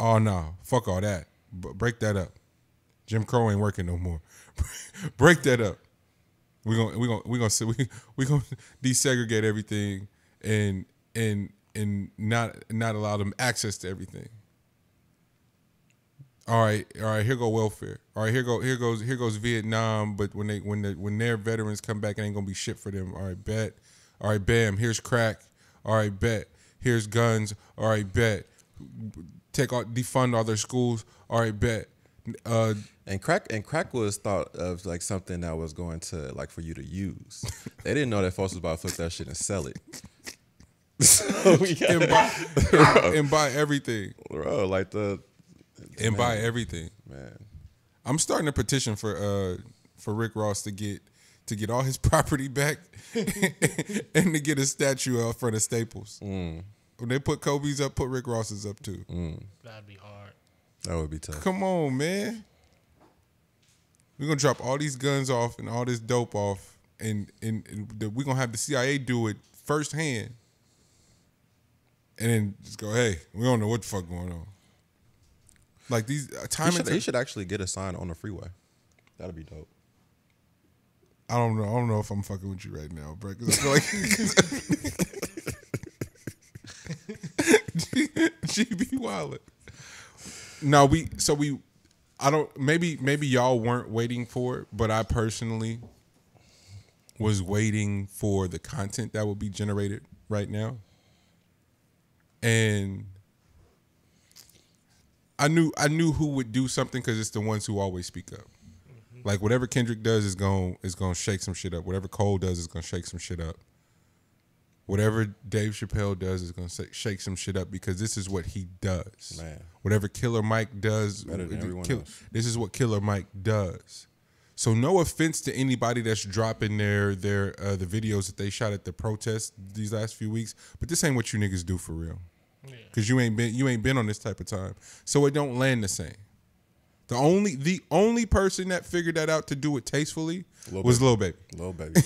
Oh, no. Fuck all that. Break that up. Jim Crow ain't working no more. Break that up. We're gonna desegregate everything and not allow them access to everything. All right. Here go welfare. All right, here goes Vietnam. But when their veterans come back, it ain't gonna be shit for them. All right, bet. All right, bam. Here's crack. All right, bet. Here's guns. All right, bet. Defund all their schools. All right, bet. And crack was thought of like something that was going to like for you to use. They didn't know that folks was about to flip that shit and sell it. So and buy everything, bro. Buy everything, man. I'm starting a petition for Rick Ross to get all his property back and to get a statue out front of Staples. Mm. When they put Kobe's up, put Rick Ross's up too. Mm. That'd be hard. That would be tough. Come on, man. We're gonna drop all these guns off and all this dope off, and we're gonna have the CIA do it firsthand, and then just go, hey, we don't know what the fuck going on. Like these he should actually get a sign on the freeway. That'd be dope. I don't know if I'm fucking with you right now, bro. Because I feel like GB Wildin'. No, maybe y'all weren't waiting for it, but I personally was waiting for the content that would be generated right now. And I knew who would do something because it's the ones who always speak up. Mm-hmm. Like whatever Kendrick does is going to shake some shit up. Whatever Cole does is going to shake some shit up. Whatever Dave Chapelle does is going to shake some shit up because this is what he does. Man. Whatever Killer Mike does, better than everyone else. This is what Killer Mike does. So no offense to anybody that's dropping the videos that they shot at the protest these last few weeks, but this ain't what you niggas do for real. Because you ain't been on this type of time, so it don't land the same. The only person that figured that out to do it tastefully was Lil Baby. Lil Baby.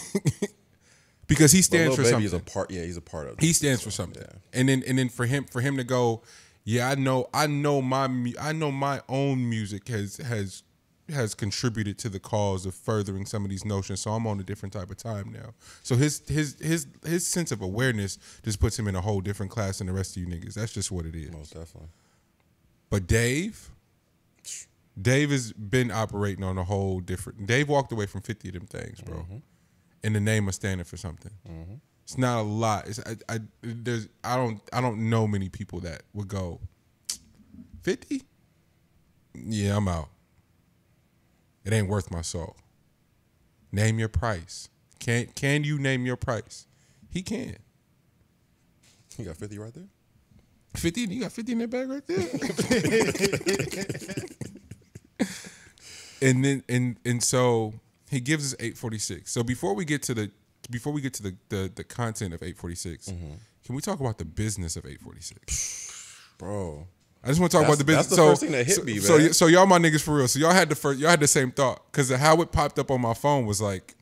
Because he stands for something. He's a part of it. He stands for something. Yeah. And then for him to go, yeah, I know my own music has contributed to the cause of furthering some of these notions. So I'm on a different type of time now. So his sense of awareness just puts him in a whole different class than the rest of you niggas. That's just what it is. Most definitely. But Dave has been operating on a whole different. Dave walked away from 50 of them things, bro. Mm-hmm. In the name of standing for something. Mm-hmm. It's not a lot. I don't know many people that would go 50. Yeah, I'm out. It ain't worth my soul. Name your price. Can you name your price? He can. You got 50 right there? 50? You got 50 in that bag right there? and so he gives us 846. So before we get to the content of 846, mm-hmm. Can we talk about the business of 846? Bro. I just want to talk about the business. That's the first thing that hit me, man. So y'all my niggas for real. So y'all had the same thought. Because how it popped up on my phone was like,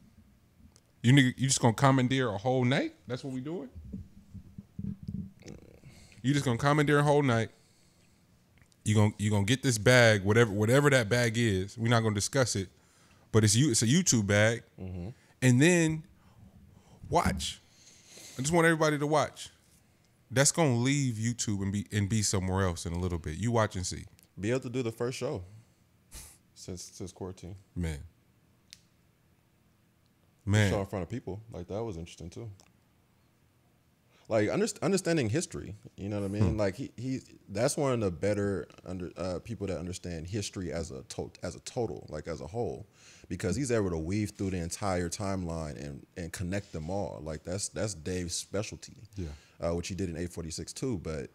you just gonna commandeer a whole night? That's what we doing? You just gonna commandeer a whole night. You gonna get this bag, whatever that bag is. We're not gonna discuss it, but it's a YouTube bag. Mm-hmm. And then watch. I just want everybody to watch. That's gonna leave YouTube and be somewhere else in a little bit. You watch and see. Be able to do the first show since quarantine. Man. Show in front of people like that was interesting too. Like understanding history, you know what I mean? Like he that's one of the better people that understand history as a total, like as a whole, because he's able to weave through the entire timeline and connect them all. Like that's Dave's specialty. Yeah. Which he did in 846 too, but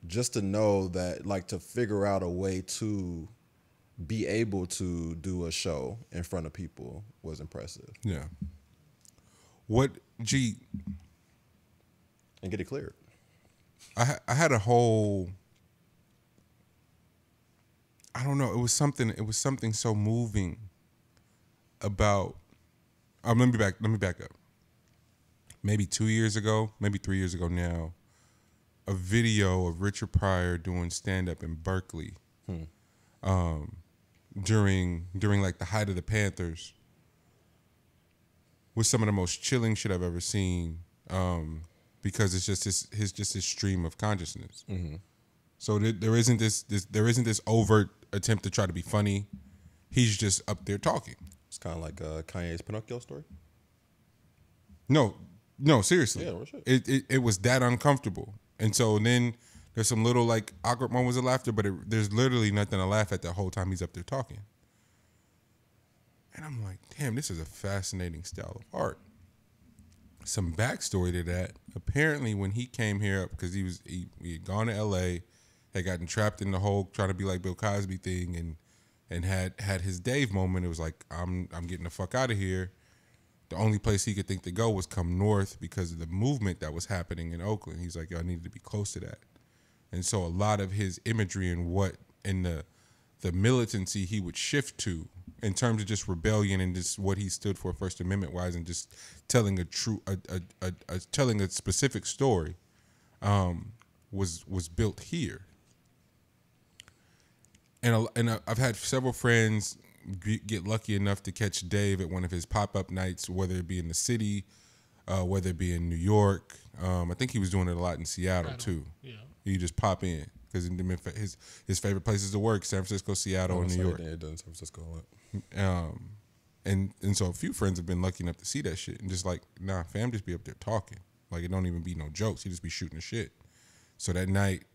just to know that, like, to figure out a way to be able to do a show in front of people was impressive. Yeah. And get it cleared. I had a whole, I don't know, it was something so moving about, let me back up. Maybe 2 years ago, maybe 3 years ago now, a video of Richard Pryor doing stand-up in Berkeley during like the height of the Panthers was some of the most chilling shit I've ever seen, because it's just his stream of consciousness. Mm-hmm. So there isn't this overt attempt to try to be funny. He's just up there talking. It's kind of like Kanye's Pinocchio story. No, seriously. Yeah, shit. It was that uncomfortable. And so then there's some little like awkward moments of laughter, but there's literally nothing to laugh at the whole time he's up there talking. And I'm like, damn, this is a fascinating style of art. Some backstory to that. Apparently when he came here up, because he had gone to LA, had gotten trapped in the whole trying to be like Bill Cosby thing, and had his Dave moment. It was like, I'm getting the fuck out of here. The only place he could think to go was come north because of the movement that was happening in Oakland. He's like, yo, I needed to be close to that. And so a lot of his imagery and the militancy he would shift to in terms of just rebellion and just what he stood for First Amendment wise, and just telling telling a specific story, was built here. And I've had several friends get lucky enough to catch Dave at one of his pop-up nights, whether it be in the city, whether it be in New York. I think he was doing it a lot in Seattle too. Yeah, you just pop in because his favorite places to work: San Francisco, Seattle, and New York. Yeah, done San Francisco a lot. And so a few friends have been lucky enough to see that shit, and just like, nah, fam, just be up there talking. Like, it don't even be no jokes. He just be shooting the shit. So that night,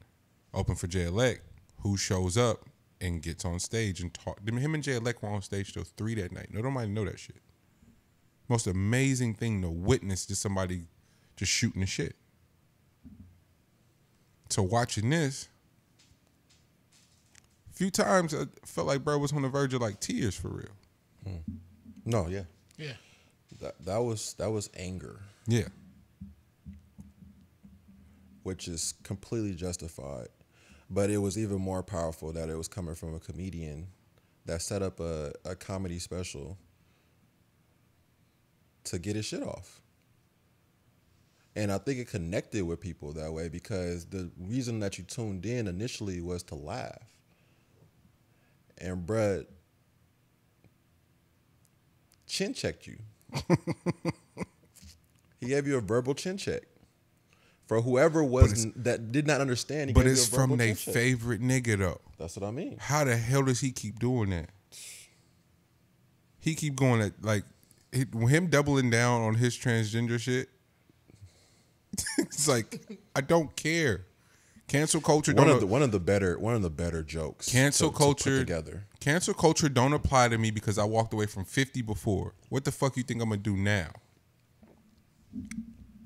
open for Jay-Elect, who shows up and gets on stage and talk. Him and Jay-Elect were on stage till 3 that night. No, nobody know that shit. Most amazing thing to witness, just somebody just shooting the shit. So watching this, a few times I felt like bro was on the verge of like tears for real. No, yeah. Yeah. That was anger. Yeah. Which is completely justified. But it was even more powerful that it was coming from a comedian that set up a comedy special to get his shit off. And I think it connected with people that way because the reason that you tuned in initially was to laugh. And bruh chin checked you. He gave you a verbal chin check. For whoever that did not understand, but it's from their favorite nigga though. That's what I mean. How the hell does he keep doing that? He keep going at like him doubling down on his transgender shit. It's like, I don't care. Cancel culture. One of the better jokes. Cancel culture to put together. Cancel culture don't apply to me because I walked away from 50 before. What the fuck you think I'm gonna do now?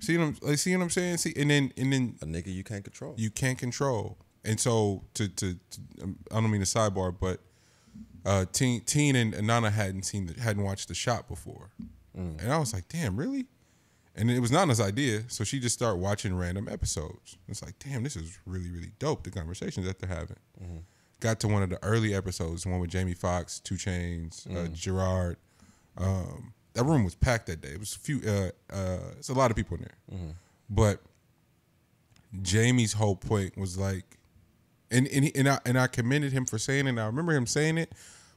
See what I'm saying? See, and then a nigga you can't control. You can't control. And so to I don't mean to sidebar, but Teen and Nana hadn't watched The Shop before, and I was like, damn, really? And it was Nana's idea, so she just started watching random episodes. It's like, damn, this is really, really dope. The conversations that they're having. Mm-hmm. Got to one of the early episodes, the one with Jamie Foxx, 2 Chainz, Gerard. That room was packed that day. It was it's a lot of people in there. Mm-hmm. But Jamie's whole point was like, and I commended him for saying it. And I remember him saying it,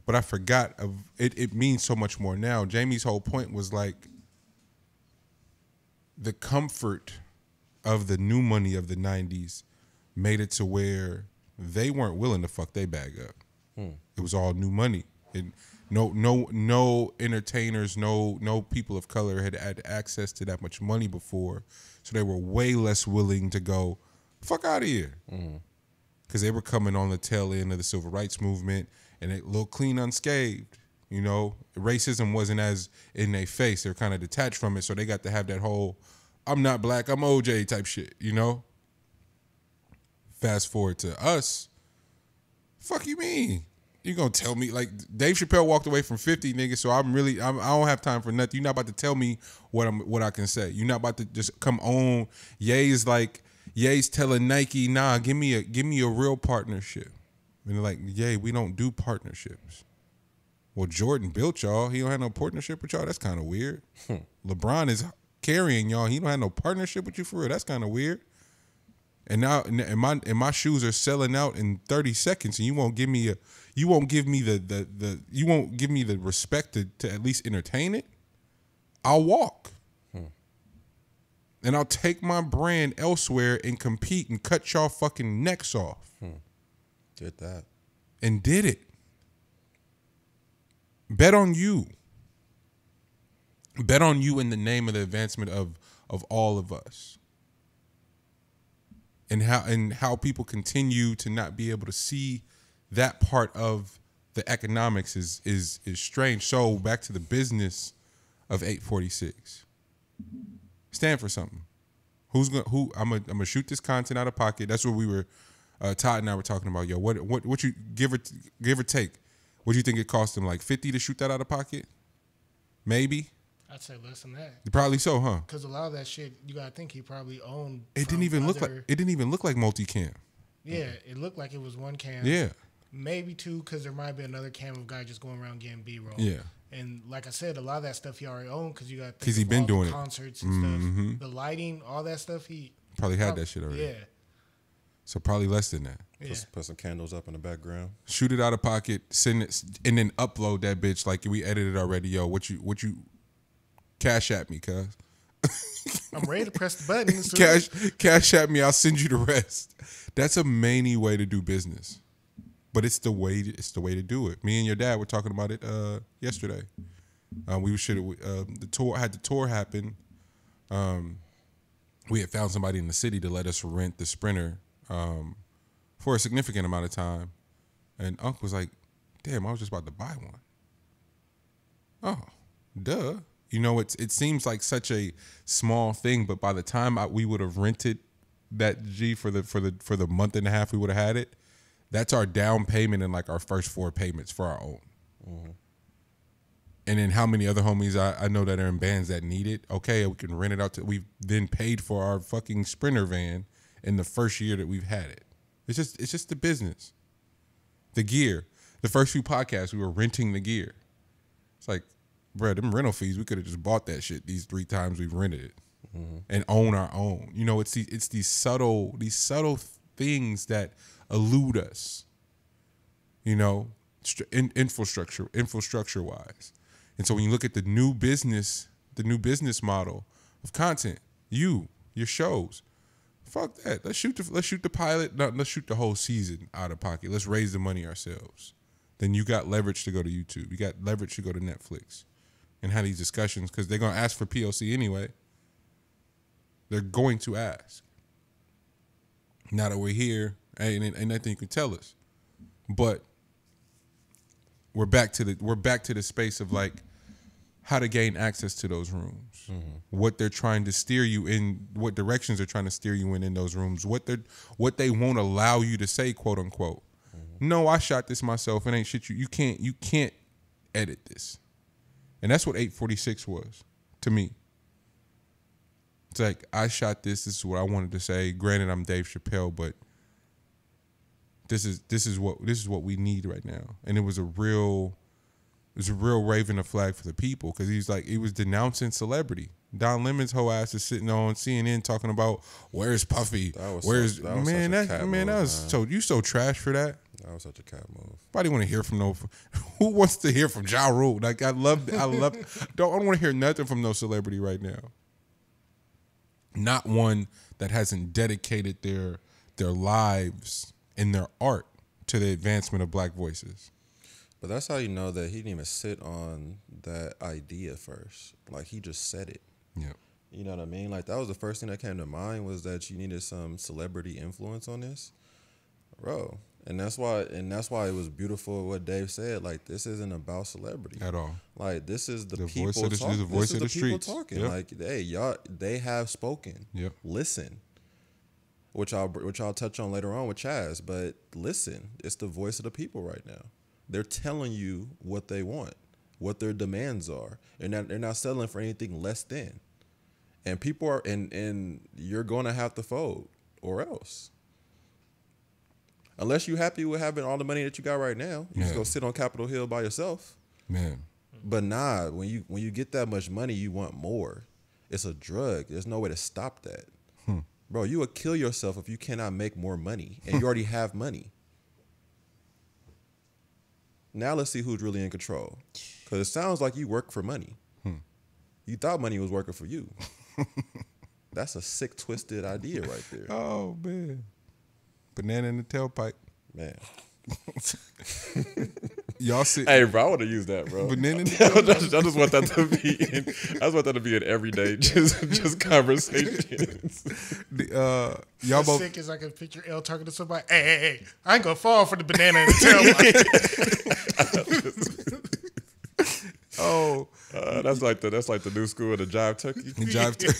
but I forgot of it. It means so much more now. Jamie's whole point was like the comfort of the new money of the 90s made it to where they weren't willing to fuck their bag up. It was all new money. No entertainers, no people of color had access to that much money before, so they were way less willing to go fuck out of here, because they were coming on the tail end of the civil rights movement and it looked clean unscathed. You know, racism wasn't as in their face; they're kind of detached from it, so they got to have that whole "I'm not black, I'm OJ" type shit. You know, Fast forward to us. Fuck you mean? You gonna tell me like Dave Chappelle walked away from 50 niggas, so I don't have time for nothing. You're not about to tell me what I can say. You're not about to just come on. Ye's telling Nike, nah, give me a real partnership. And they're like, Ye, we don't do partnerships. Well, Jordan built y'all. He don't have no partnership with y'all. That's kind of weird. LeBron is carrying y'all. He don't have no partnership with you for real. That's kind of weird. And now, and my shoes are selling out in 30 seconds, and you won't give me the respect to at least entertain it. I'll walk, and I'll take my brand elsewhere and compete and cut y'all fucking necks off. Did that and did it. Bet on you. Bet on you in the name of the advancement of all of us. And how people continue to not be able to see that part of the economics is strange. So back to the business of 846. Stand for something. I'm gonna shoot this content out of pocket. That's what we were Todd and I were talking about. Yo, what you give or take? What do you think it cost him? Like 50 to shoot that out of pocket? Maybe. I'd say less than that. Probably so, huh? Because a lot of that shit, you gotta think he probably owned. It didn't even look like multicam. Yeah, it looked like it was one cam. Yeah, maybe two, because there might be another cam of guy just going around getting B-roll. Yeah, and like I said, a lot of that stuff he already owned because you got because he been doing concerts and stuff, the lighting, all that stuff. He probably had that shit already. Yeah, so probably less than that. Yeah. Put some candles up in the background. Shoot it out of pocket, send it, and then upload that bitch like we edited already. Yo, what you cash at me, cuz. I'm ready to press the button. Cash at me, I'll send you the rest. That's a many way to do business. But it's the way to do it. Me and your dad were talking about it yesterday. The tour happen. We had found somebody in the city to let us rent the Sprinter for a significant amount of time. And Unc was like, damn, I was just about to buy one. Oh, duh. You know, it seems like such a small thing, but by the time we would have rented that G for the month and a half we would have had it, that's our down payment and like our first 4 payments for our own. Mm-hmm. And then how many other homies I know that are in bands that need it? Okay, we can rent it out. We've then paid for our fucking Sprinter van in the first year that we've had it. It's just the business, the gear. The first few podcasts we were renting the gear. It's like, bro, them rental fees, we could have just bought that shit these 3 times we've rented it and own our own. You know, it's these subtle things that elude us, you know, infrastructure wise. And so when you look at the new business model of content, your shows, fuck that. Let's shoot the pilot. No, let's shoot the whole season out of pocket. Let's raise the money ourselves. Then you got leverage to go to YouTube. You got leverage to go to Netflix and have these discussions because they're going to ask for POC anyway. They're going to ask. Now that we're here, ain't nothing you can tell us. But we're back to the space of like how to gain access to those rooms, what they're trying to steer you in, what directions they're trying to steer you in those rooms, what they won't allow you to say, quote unquote. No, I shot this myself. It ain't shit. You can't edit this, and that's what 846 was to me. It's like I shot this. This is what I wanted to say. Granted, I'm Dave Chappelle, but this is what we need right now. And it was a real waving a flag for the people because he was denouncing celebrity. Don Lemon's whole ass is sitting on CNN talking about where's Puffy, you so trash for that. That was such a cat move. Nobody want to hear from who wants to hear from Ja Rule? Like I don't want to hear nothing from no celebrity right now. Not one that hasn't dedicated their lives and their art to the advancement of black voices. But that's how you know that he didn't even sit on that idea first. Like he just said it. Yeah. You know what I mean? Like that was the first thing that came to mind was that you needed some celebrity influence on this. Bro. And that's why it was beautiful what Dave said. Like this isn't about celebrity at all. Like this is the people voice of talking. The voice of the people streets. talking. Yep. Like, hey, y'all, they have spoken. Yep. Listen. which I'll touch on later on with CHAZ. But listen, it's the voice of the people right now. They're telling you what they want, what their demands are, and they're not settling for anything less than. And people are, and you're going to have to fold, or else. Unless you're happy with having all the money that you got right now, you just go sit on Capitol Hill by yourself. Man. But nah, when you get that much money, you want more. It's a drug. There's no way to stop that. Bro, you would kill yourself if you cannot make more money, and you already have money. Now let's see who's really in control. Because it sounds like you work for money. You thought money was working for you. That's a sick, twisted idea right there. Oh, man. Banana in the tailpipe. Man. Y'all see? Hey, bro, I want to use that, bro. Banana in the tailpipe. I just want that to be I just want that to be an everyday just conversations. Y'all both sick as I can picture L talking to somebody. Hey, I ain't gonna fall for the banana in the tailpipe. Oh, that's like the new school of the jive turkey. Jive turkey.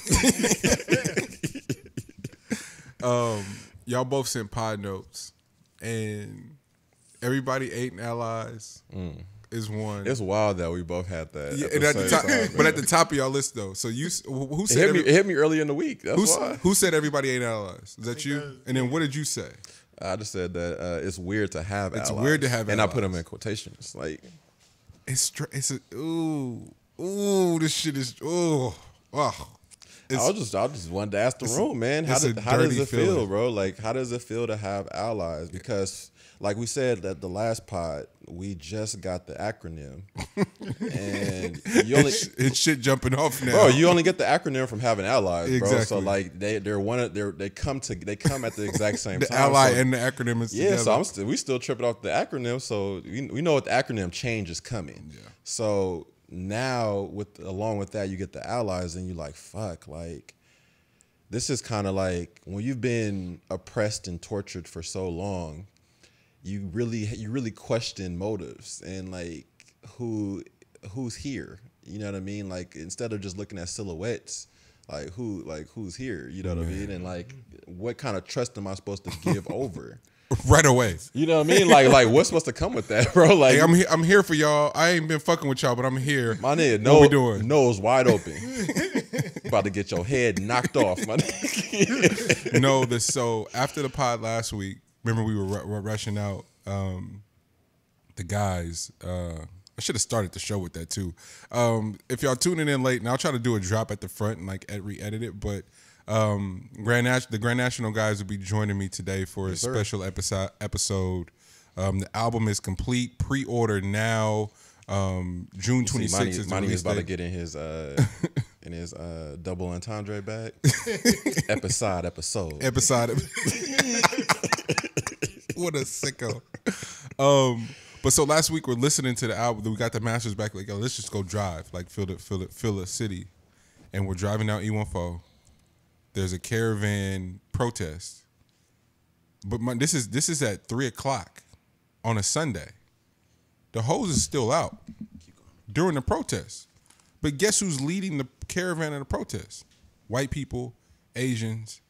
Y'all both sent pod notes, and everybody 8 allies is one. It's wild that we both had that. Yeah, and at the top, but at the top of y'all list though. So who said it hit me early in the week. That's why. Who said everybody 8 allies? Is that you? And then what did you say? I just said that it's weird to have allies. It's weird to have and allies. I put them in quotations. Like it's ooh this shit is oh. I just wanted to ask the room, man. How does it feel, bro? Like, how does it feel to have allies? Because, like we said at the last pod, we just got the acronym, and you only it's shit jumping off now, bro. You only get the acronym from having allies, bro. Exactly. So like they come at the exact same the time. ally so, and the acronym is yeah. together. So we still tripping off the acronym. So we know what the acronym change is coming. Yeah. So now along with that, you get the allies, and you like fuck like. This is kind of like when you've been oppressed and tortured for so long, you really question motives and like who's here. You know what I mean? Like instead of just looking at silhouettes, who's here? You know what I mean? And like what kind of trust am I supposed to give over? Right away. You know what I mean? Like what's supposed to come with that, bro? Like hey, I'm here for y'all. I ain't been fucking with y'all, but I'm here. My nigga, what we doing? Nose wide open. About to get your head knocked off, my nigga. No, so after the pod last week, remember we were rushing out the guys. I should have started the show with that too. If y'all tuning in late, and I'll try to do a drop at the front and like re-edit it, but the Grand National guys will be joining me today for a special episode. The album is complete. Pre-order now. June 26th is the release about date. to get in his double entendre bag. episode. What a sicko. But so last week we're listening to the album. We got the masters back. Like, yo, let's just go drive. Like, fill the city, and we're driving down E14. There's a caravan protest, but this is at 3:00 on a Sunday. The hose is still out during the protest, but guess who's leading the caravan of the protest? White people, Asians,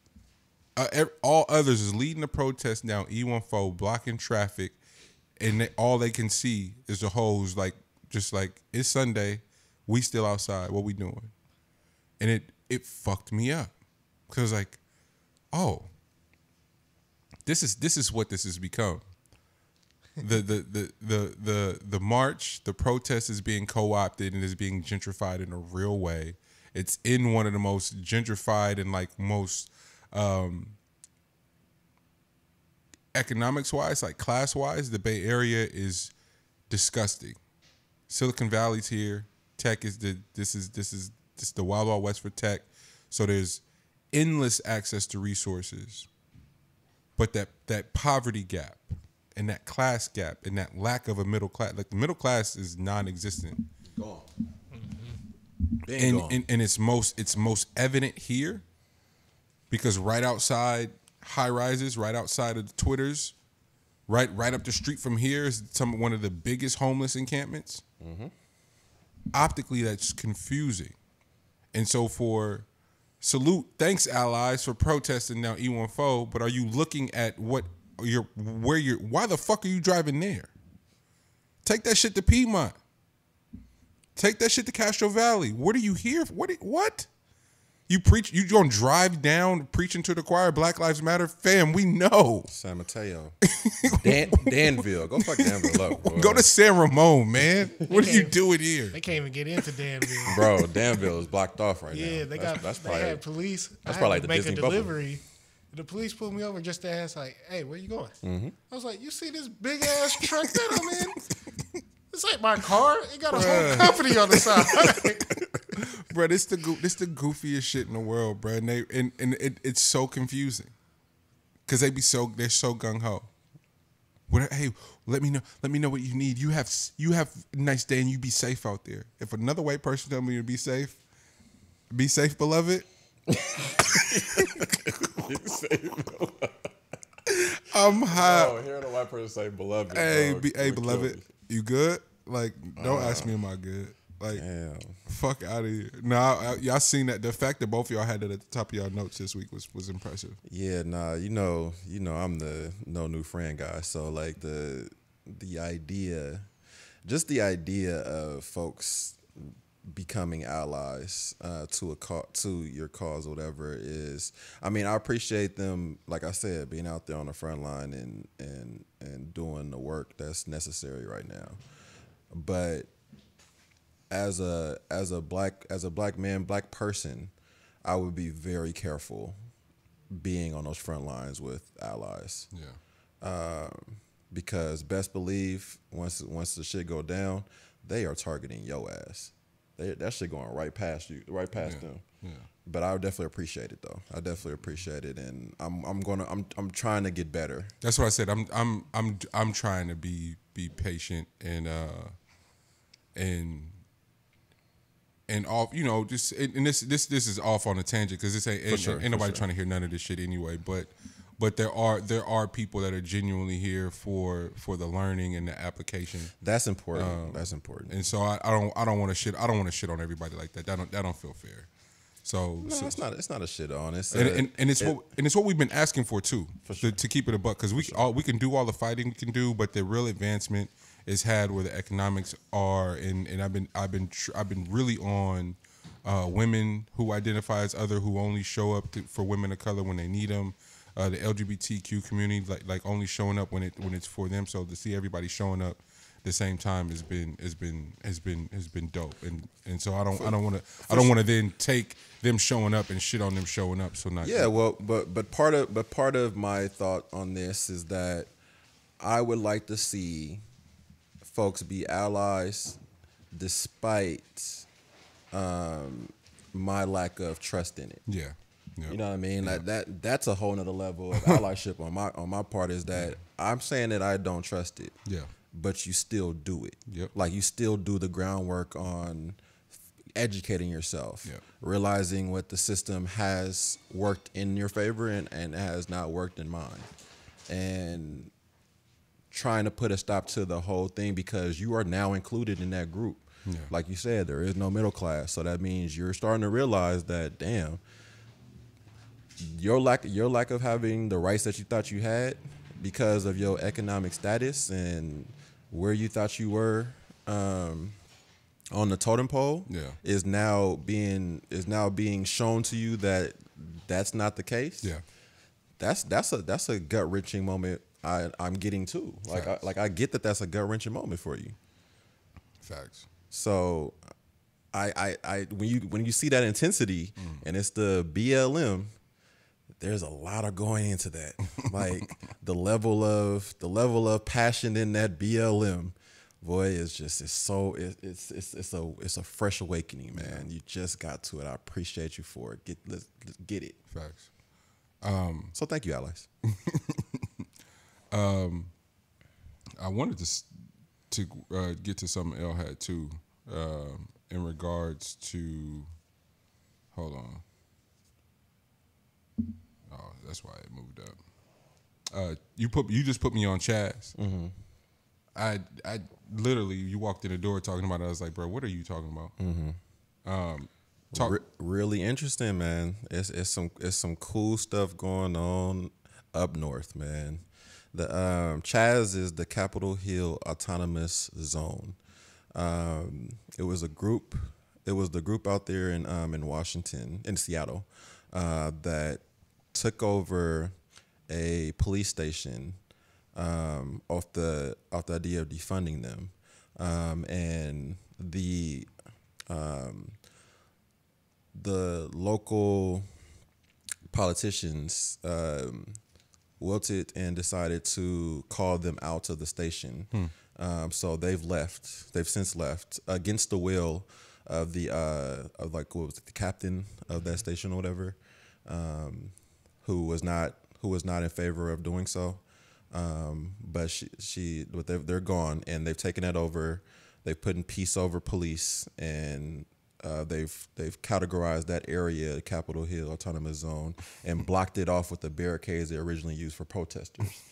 all others is leading the protest down E14, blocking traffic, and all they can see is the hose. Like just like it's Sunday, we still outside. What we doing? And it fucked me up. Because like, oh, this is what this has become. The march, the protest is being co-opted and is being gentrified in a real way. It's in one of the most gentrified and like most economics wise, like class wise, the Bay Area is disgusting. Silicon Valley's here. Tech is this is the Wild Wild West for tech. So there's endless access to resources, but that poverty gap and that class gap and that lack of a middle class, like the middle class is non-existent. Gone. And it's most evident here because right outside high rises, right outside of the Twitters, right up the street from here is one of the biggest homeless encampments. Optically, that's confusing, and so for Salute, thanks allies for protesting now E14, but are you looking at why the fuck are you driving there? Take that shit to Piedmont. Take that shit to Castro Valley. What are you here for? What? You gonna drive down preaching to the choir, Black Lives Matter? Fam, we know. San Mateo. Danville. Go fuck Danville up, boy. Go to San Ramon, man. What are you doing here? They can't even get into Danville. Bro, Danville is blocked off right now. Yeah, they had police. That's probably like the make Disney a bubble. delivery. The police pulled me over just to ask, like, hey, where you going? Mm-hmm. I was like, you see this big ass truck that I'm in? This ain't my car. It got a whole company on the side. Bro, this the goofiest shit in the world, bro. And it's so confusing because they're so gung ho. Hey, let me know what you need. You have a nice day and you be safe out there. If another white person tell me to be safe, beloved. I'm high. Oh, hearing a white person say beloved. Hey, beloved, you good? Like, don't ask me, am I good? Like, damn. Fuck out of here. No, y'all seen that. The fact that both of y'all had that at the top of y'all notes this week was impressive. Yeah, nah, you know, I'm the no new friend guy. So like the idea of folks becoming allies to your cause or whatever is, I mean, I appreciate them, like I said, being out there on the front line and doing the work that's necessary right now. But as a black man, black person, I would be very careful being on those front lines with allies. Yeah. Because best believe once the shit go down, they are targeting your ass. That shit going right past you, right past them. Yeah. But I would definitely appreciate it though. I definitely appreciate it, and I'm trying to get better. That's what I said. I'm trying to be patient and off, you know, just and this is off on a tangent because this ain't nobody trying to hear none of this shit anyway. But there are people that are genuinely here for the learning and the application. That's important. That's important. And so I don't want to shit on everybody like that. That don't feel fair. So no, it's not a shit on it. And it's what we've been asking for too. For sure. To keep it a buck, because we can do all the fighting we can do, but the real advancement is had where the economics are. And I've been really on women who identify as other, who only show up for women of color when they need them. The LGBTQ community like only showing up when it's for them. So to see everybody showing up the same time has been dope. And so I don't want to then take them showing up and shit on them showing up. So not yeah. Well, but part of my thought on this is that I would like to see folks be allies despite my lack of trust in it. Yeah. Yep. You know what I mean? Yep. Like that's a whole nother level of allyship on my part, is that I'm saying that I don't trust it. Yeah. But you still do it. Yep. Like you still do the groundwork on educating yourself, realizing what the system has worked in your favor and has not worked in mine, and trying to put a stop to the whole thing, because you are now included in that group. Yeah. Like you said, there is no middle class, so that means you're starting to realize that, damn, your lack of having the rights that you thought you had because of your economic status and where you thought you were on the totem pole is now being shown to you that that's not the case. Yeah, that's a gut wrenching moment. I'm getting too. I get that that's a gut wrenching moment for you. Facts. So when you see that intensity and it's the BLM. There's a lot of going into that. Like the level of passion in that BLM, boy, it's a fresh awakening, man. You just got to it. I appreciate you for it. Let's get it. Facts. So thank you, allies. I wanted to get to something Elle had too, in regards to. Hold on. Oh, that's why it moved up. You just put me on CHAZ. Mm-hmm. I literally, you walked in the door talking about it. I was like, bro, what are you talking about? Mm-hmm. Really interesting, man. It's some cool stuff going on up north, man. The CHAZ is the Capitol Hill Autonomous Zone. It was a group. It was the group out there in Washington, in Seattle, that took over a police station off the idea of defunding them, and the local politicians wilted and decided to call them out of the station. So they've since left against the will of the what was it, the captain of that station or whatever, who was not in favor of doing so. But they're gone, and they've taken that over. They've put in peace over police, and they've categorized that area, Capitol Hill Autonomous Zone, and blocked it off with the barricades they originally used for protesters.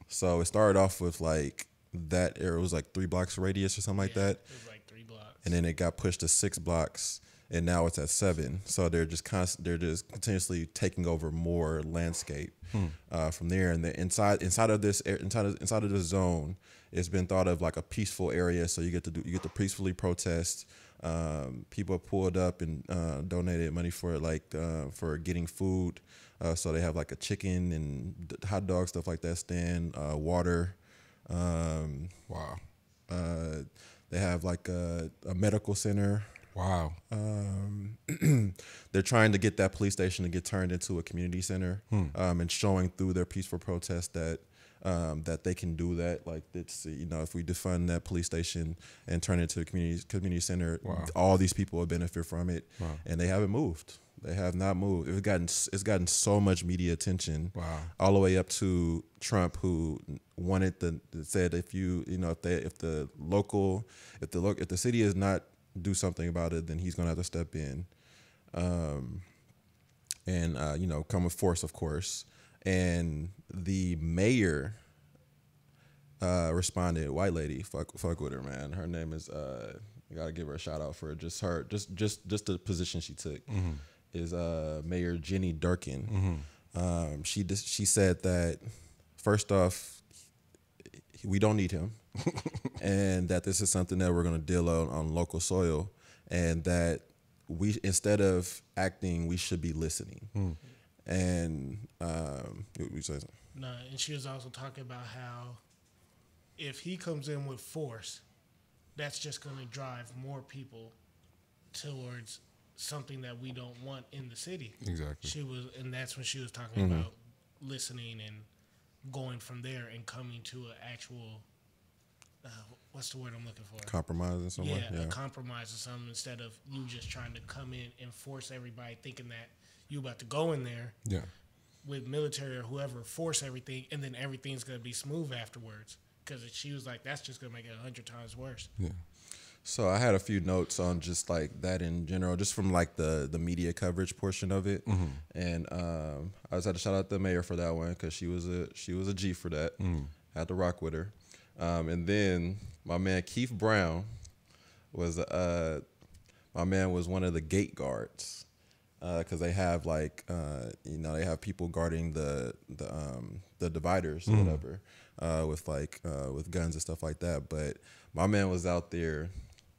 So it started off with like that area was like 3 blocks radius or something like that. It was like 3 blocks, and then it got pushed to 6 blocks, and now it's at 7. So they're just continuously taking over more landscape from there. And inside of this zone, it's been thought of like a peaceful area. So you get to peacefully protest. People pulled up and donated money for for getting food. So they have like a chicken and hot dog stuff like that stand, water. Wow. They have like a medical center. Wow. They're trying to get that police station to get turned into a community center, and showing through their peaceful protest that they can do that. Like, it's, if we defund that police station and turn it into a community center, all these people will benefit from it. Wow. And they haven't moved. They have not moved. It's gotten so much media attention. Wow. All the way up to Trump, who said if the city is not do something about it, then he's gonna have to step in, and come with force, of course. And the mayor responded, white lady, fuck with her, man. Her name is you gotta give her a shout out for just the position she took. Is Mayor Jenny Durkin. She said that, first off, we don't need him, and that this is something that we're going to deal on local soil, and that we, instead of acting, we should be listening. And we say something. No, and she was also talking about how if he comes in with force, that's just going to drive more people towards something that we don't want in the city. Exactly. And that's when she was talking about listening and going from there and coming to an actual, what's the word I'm looking for? Compromise or something. Yeah, a compromise or something, instead of you just trying to come in and force everybody thinking that you about to go in there. Yeah. With military or whoever, force everything, and then everything's gonna be smooth afterwards. Because she was like, that's just gonna make it 100 times worse. Yeah. So I had a few notes on just like that in general, just from like the media coverage portion of it, and I just had to shout out the mayor for that one, because she was a G for that. Had to rock with her, and then my man Keith Brown was one of the gate guards, because they have like they have people guarding the dividers or whatever, with guns and stuff like that. But my man was out there.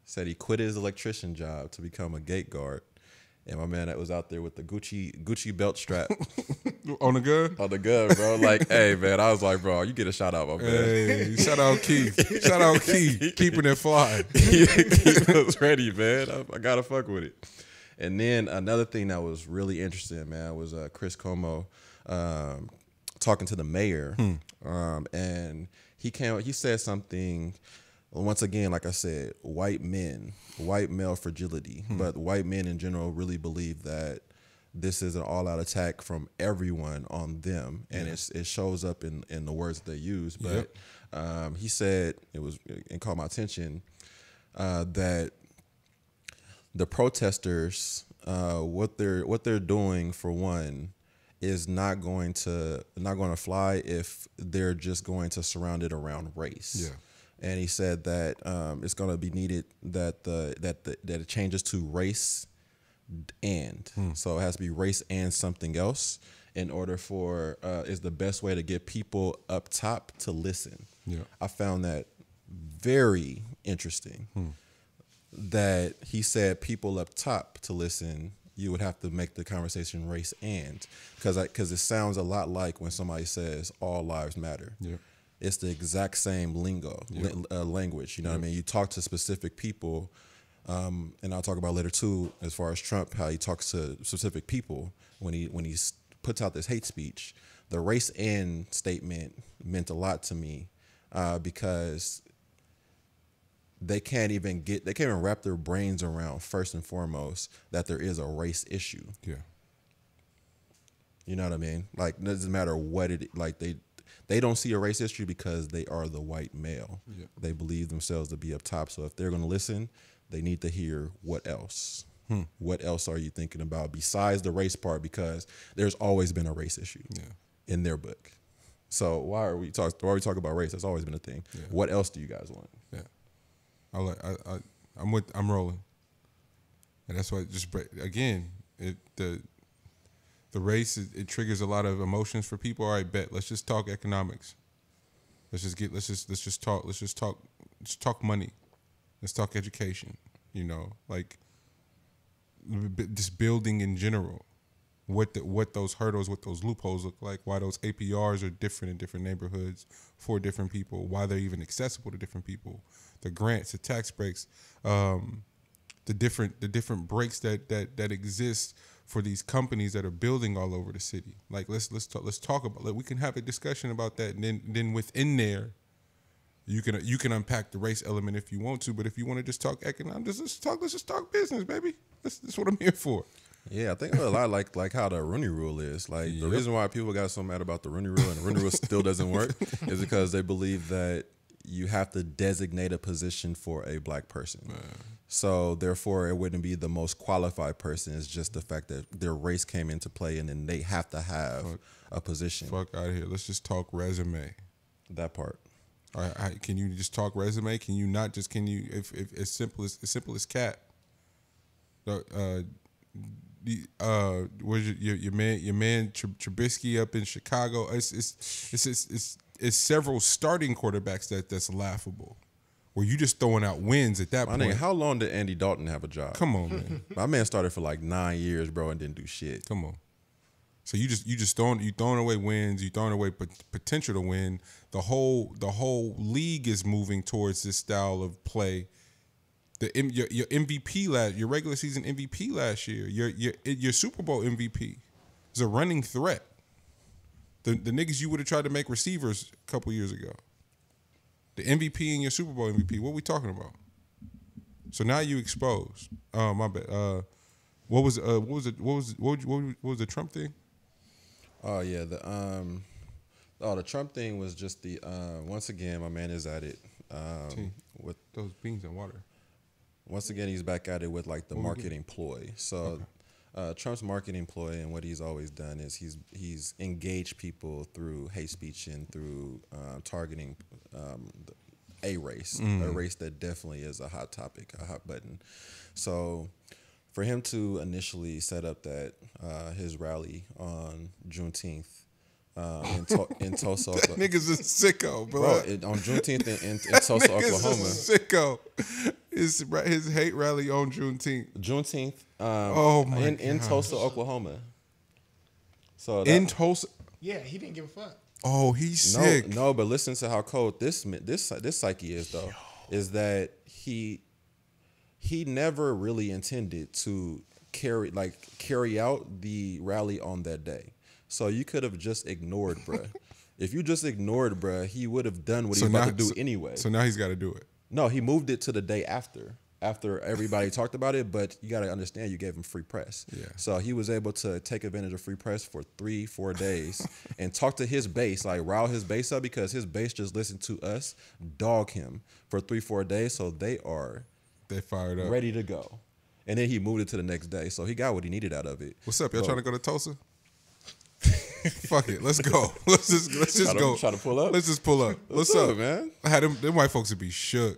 Said he quit his electrician job to become a gate guard, and my man that was out there with the Gucci belt strap on the gun. On the gun, bro. Like, hey man, I was like, bro, you get a shout out, my man. Hey, shout out Keith. Shout out Keith, keeping it fly. Keith was ready, man. I gotta fuck with it. And then another thing that was really interesting, man, was Chris Cuomo talking to the mayor, and he said something. Once again, like I said, white male fragility, but white men in general really believe that this is an all-out attack from everyone on them, and it shows up in the words that they use. But he said, it caught my attention, that the protesters, what they're doing, for one, is not going to fly if they're just going to surround it around race. Yeah. And he said that it's going to be needed that it changes to race and. So it has to be race and something else in order for is the best way to get people up top to listen. Yeah. I found that very interesting. That he said people up top to listen, you would have to make the conversation race and, because it sounds a lot like when somebody says all lives matter. Yeah. It's the exact same lingo, language. You know what I mean? You talk to specific people, and I'll talk about later too, as far as Trump, how he talks to specific people when he puts out this hate speech. The race and statement meant a lot to me because they can't even wrap their brains around, first and foremost, that there is a race issue. Yeah. You know what I mean? Like, it doesn't matter what they don't see a race issue because they are the white male. Yeah. They believe themselves to be up top. So if they're going to listen, they need to hear what else. What else are you thinking about besides the race part? Because there's always been a race issue in their book. So why are we talking about race? That's always been a thing. Yeah. What else do you guys want? Yeah. I'm rolling. And that's why the race, it triggers a lot of emotions for people. All right, bet. Let's just talk economics. Let's just talk money. Let's talk education. You know, like just building in general. What those hurdles, what those loopholes look like, why those APRs are different in different neighborhoods for different people, why they're even accessible to different people, the grants, the tax breaks, the different breaks that exist for these companies that are building all over the city. Like let's talk about, like, we can have a discussion about that, and then within there, you can unpack the race element if you want to, but if you want to just talk economics, let's just talk business, baby. That's what I'm here for. Yeah, I think a lot like how the Rooney Rule is. Like the reason why people got so mad about the Rooney Rule and the Rooney Rule still doesn't work is because they believe that you have to designate a position for a black person. So therefore, it wouldn't be the most qualified person. It's just the fact that their race came into play, and then they have to have a position. Fuck out of here. Let's just talk resume. That part. All right, can you just talk resume? Can you not just? Can you? If as simple as Cat. Where's your man Trubisky up in Chicago? It's several starting quarterbacks that's laughable. Where you just throwing out wins at that point. Nigga, how long did Andy Dalton have a job? Come on, man. My man started for like 9 years, bro, and didn't do shit. Come on. So you throwing away wins, you throwing away potential to win. The whole league is moving towards this style of play. Your MVP your regular season MVP last year, your Super Bowl MVP is a running threat. The niggas you would have tried to make receivers a couple years ago. The MVP and your Super Bowl MVP. What are we talking about? So now you exposed. My bad. What was the Trump thing? Oh yeah, the Trump thing was just the once again my man is at it with those beans and water. Once again he's back at it with like the marketing ploy. So Trump's marketing ploy, and what he's always done is he's engaged people through hate speech and through targeting a race that definitely is a hot topic, a hot button. So for him to initially set up that his rally on Juneteenth in Tulsa, that nigga's a sicko, bro. On Juneteenth in Tulsa, Oklahoma. Sicko. His hate rally on Juneteenth. In Tulsa, Oklahoma. So in Tulsa. Yeah, he didn't give a fuck. Oh, he's sick. No, but listen to how cold this psyche is though. Is that he never really intended to carry out the rally on that day. So you could have just ignored bruh. If you just ignored bruh, he would have done what he was about to do anyway. So now he's got to do it. No, he moved it to the day after everybody talked about it, but you got to understand you gave him free press. Yeah. So he was able to take advantage of free press for 3-4 days and talk to his base, like rile his base up, because his base just listened to us dog him for 3-4 days. So they fired up, ready to go. And then he moved it to the next day. So he got what he needed out of it. What's up? Y'all trying to go to Tulsa? Fuck it, let's go. Let's just go. Try to pull up. Let's just pull up. What's up, man? I had them white folks would be shook.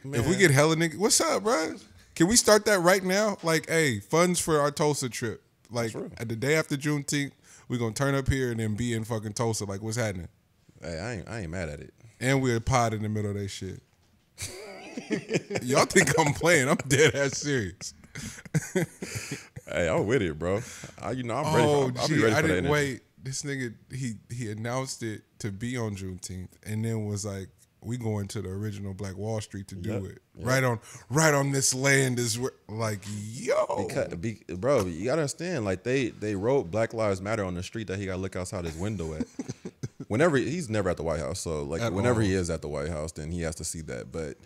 Man. If we get hella niggas, what's up, bro? Can we start that right now? Like, hey, funds for our Tulsa trip. Like, at the day after Juneteenth, we're going to turn up here and then be in fucking Tulsa. Like, what's happening? Hey, I ain't mad at it. And we're a pod in the middle of that shit. Y'all think I'm playing. I'm dead ass serious. Hey, I'm with it, bro. I'm ready I'll be ready for I that. didn't wait. This nigga, he announced it to be on Juneteenth and then was like, we going to the original Black Wall Street to do it. Yep. Right on this land is where, like, yo. Bro, you gotta understand, like they wrote Black Lives Matter on the street that he gotta look outside his window at. Whenever he's never at the White House, so like whenever he is at the White House, then he has to see that. But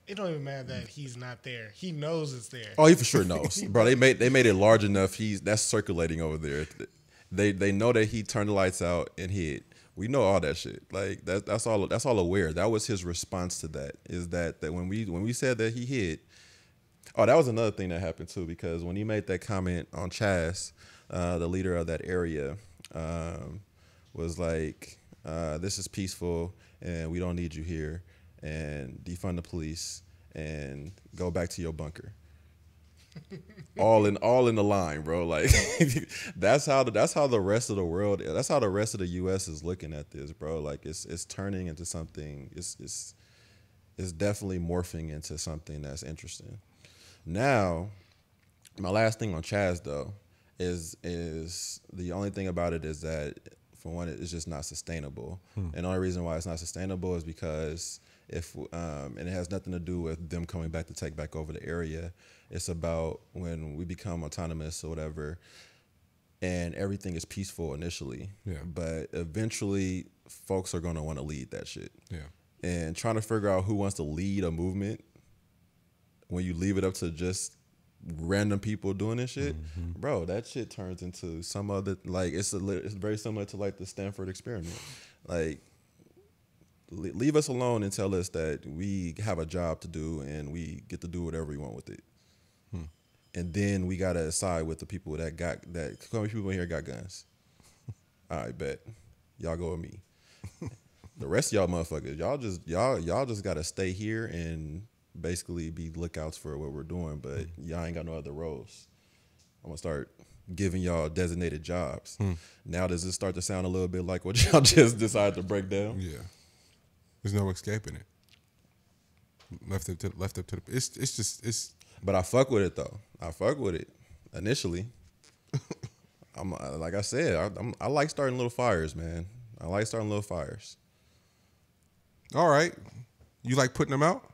it don't even matter that he's not there. He knows it's there. Oh, he for sure knows, bro. They made it large enough. That's circulating over there. They know that he turned the lights out and hid. We know all that shit. Like that's all aware. That was his response to that. Is that when we said that he hid. Oh, that was another thing that happened too, because when he made that comment on CHAZ, the leader of that area, was like, "This is peaceful, and we don't need you here, and defund the police, and go back to your bunker." all in the line, bro. Like that's how the rest of the world, that's how the rest of the U.S. is looking at this, bro. Like it's turning into something. It's definitely morphing into something that's interesting. Now, my last thing on CHAZ though is the only thing about it is that, for one, it's just not sustainable. And the only reason why it's not sustainable is because and it has nothing to do with them coming back to take back over the area. It's about when we become autonomous or whatever, and everything is peaceful initially. Yeah. But eventually, folks are going to want to lead that shit. Yeah. And trying to figure out who wants to lead a movement when you leave it up to just random people doing this shit, bro, that shit turns into some other, like, it's very similar to like the Stanford experiment. Like, leave us alone and tell us that we have a job to do and we get to do whatever we want with it. And then we gotta side with the people that how many people in here got guns? All right, bet. Y'all go with me. The rest of y'all motherfuckers, y'all just gotta stay here and basically be lookouts for what we're doing, but y'all ain't got no other roles. I'm gonna start giving y'all designated jobs. Now does this start to sound a little bit like what y'all just decided to break down? Yeah. There's no escaping it. Left up to the it's But I fuck with it though. I fuck with it initially. I'm like I said, I like starting little fires, man. I like starting little fires. All right. You like putting them out?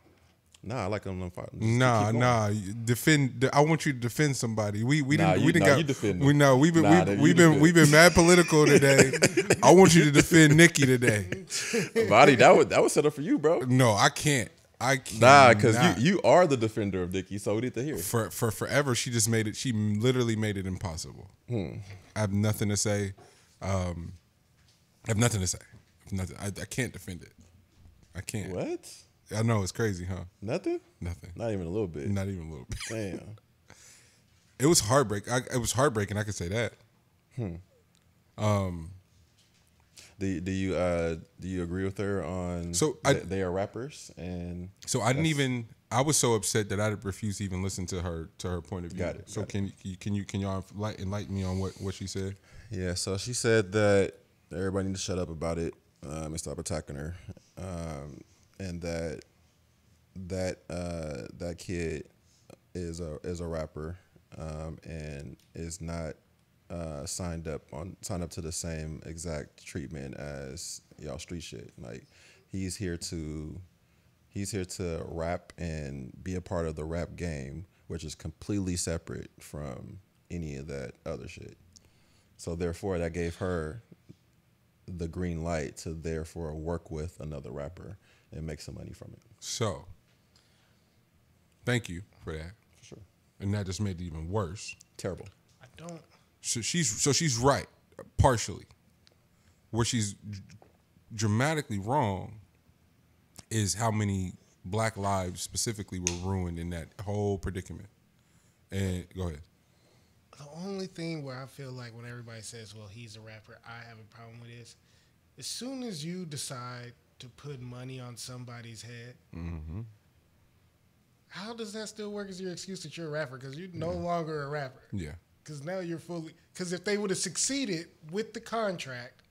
Nah, I like them on fire. Nah. Defend. I want you to defend somebody. We didn't. You defend them. We've been mad political today. I want you to defend Nikki today. Body, that was set up for you, bro. No, I can't. Nah, because you are the defender of Nikki, so we need to hear. For forever, she just made it. She literally made it impossible. I have nothing to say. I have nothing to say. Nothing. I can't defend it. I can't. What? I know, it's crazy, huh? Nothing? Nothing. Not even a little bit. Not even a little bit. Damn. It was heartbreaking. It was heartbreaking. I could say that. Do you agree with her on? So they are rappers, and so I didn't even. I was so upset that I refused to even listen to her point of view. Got it. So can y'all enlighten me on what she said? Yeah. So she said that everybody needs to shut up about it and stop attacking her. And that kid is a rapper and is not signed up to the same exact treatment as y'all street shit. Like he's here to rap and be a part of the rap game, which is completely separate from any of that other shit. So therefore, that gave her the green light to therefore work with another rapper and make some money from it. So, thank you for that. For sure. And that just made it even worse. Terrible. I don't. So she's right, partially. Where she's dramatically wrong is how many black lives specifically were ruined in that whole predicament. And go ahead. The only thing where I feel like when everybody says, well, he's a rapper, I have a problem with is as soon as you decide to put money on somebody's head, how does that still work as your excuse that you're a rapper? Because you're no longer a rapper. Yeah. Because now you're fully. Because if they would have succeeded with the contract,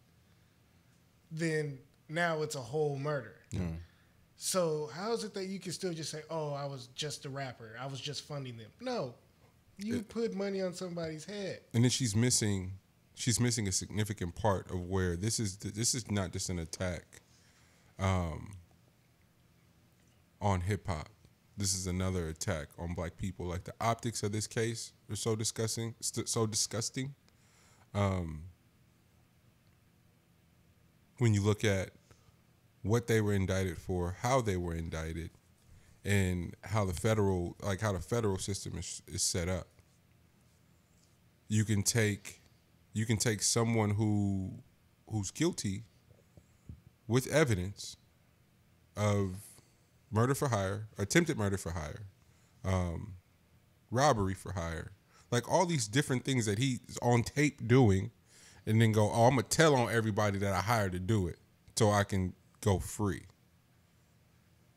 then now it's a whole murder. Mm. So how is it that you can still just say, "Oh, I was just a rapper. I was just funding them"? No, you put money on somebody's head. And then she's missing a significant part of where this is not just an attack on hip hop. This is another attack on black people. Like the optics of this case are so disgusting. When you look at what they were indicted for, how they were indicted, and how the federal system is set up. You can take someone who's guilty with evidence of murder for hire, attempted murder for hire, robbery for hire, like all these different things that he's on tape doing, and then go, "Oh, I'm gonna tell on everybody that I hired to do it, so I can go free."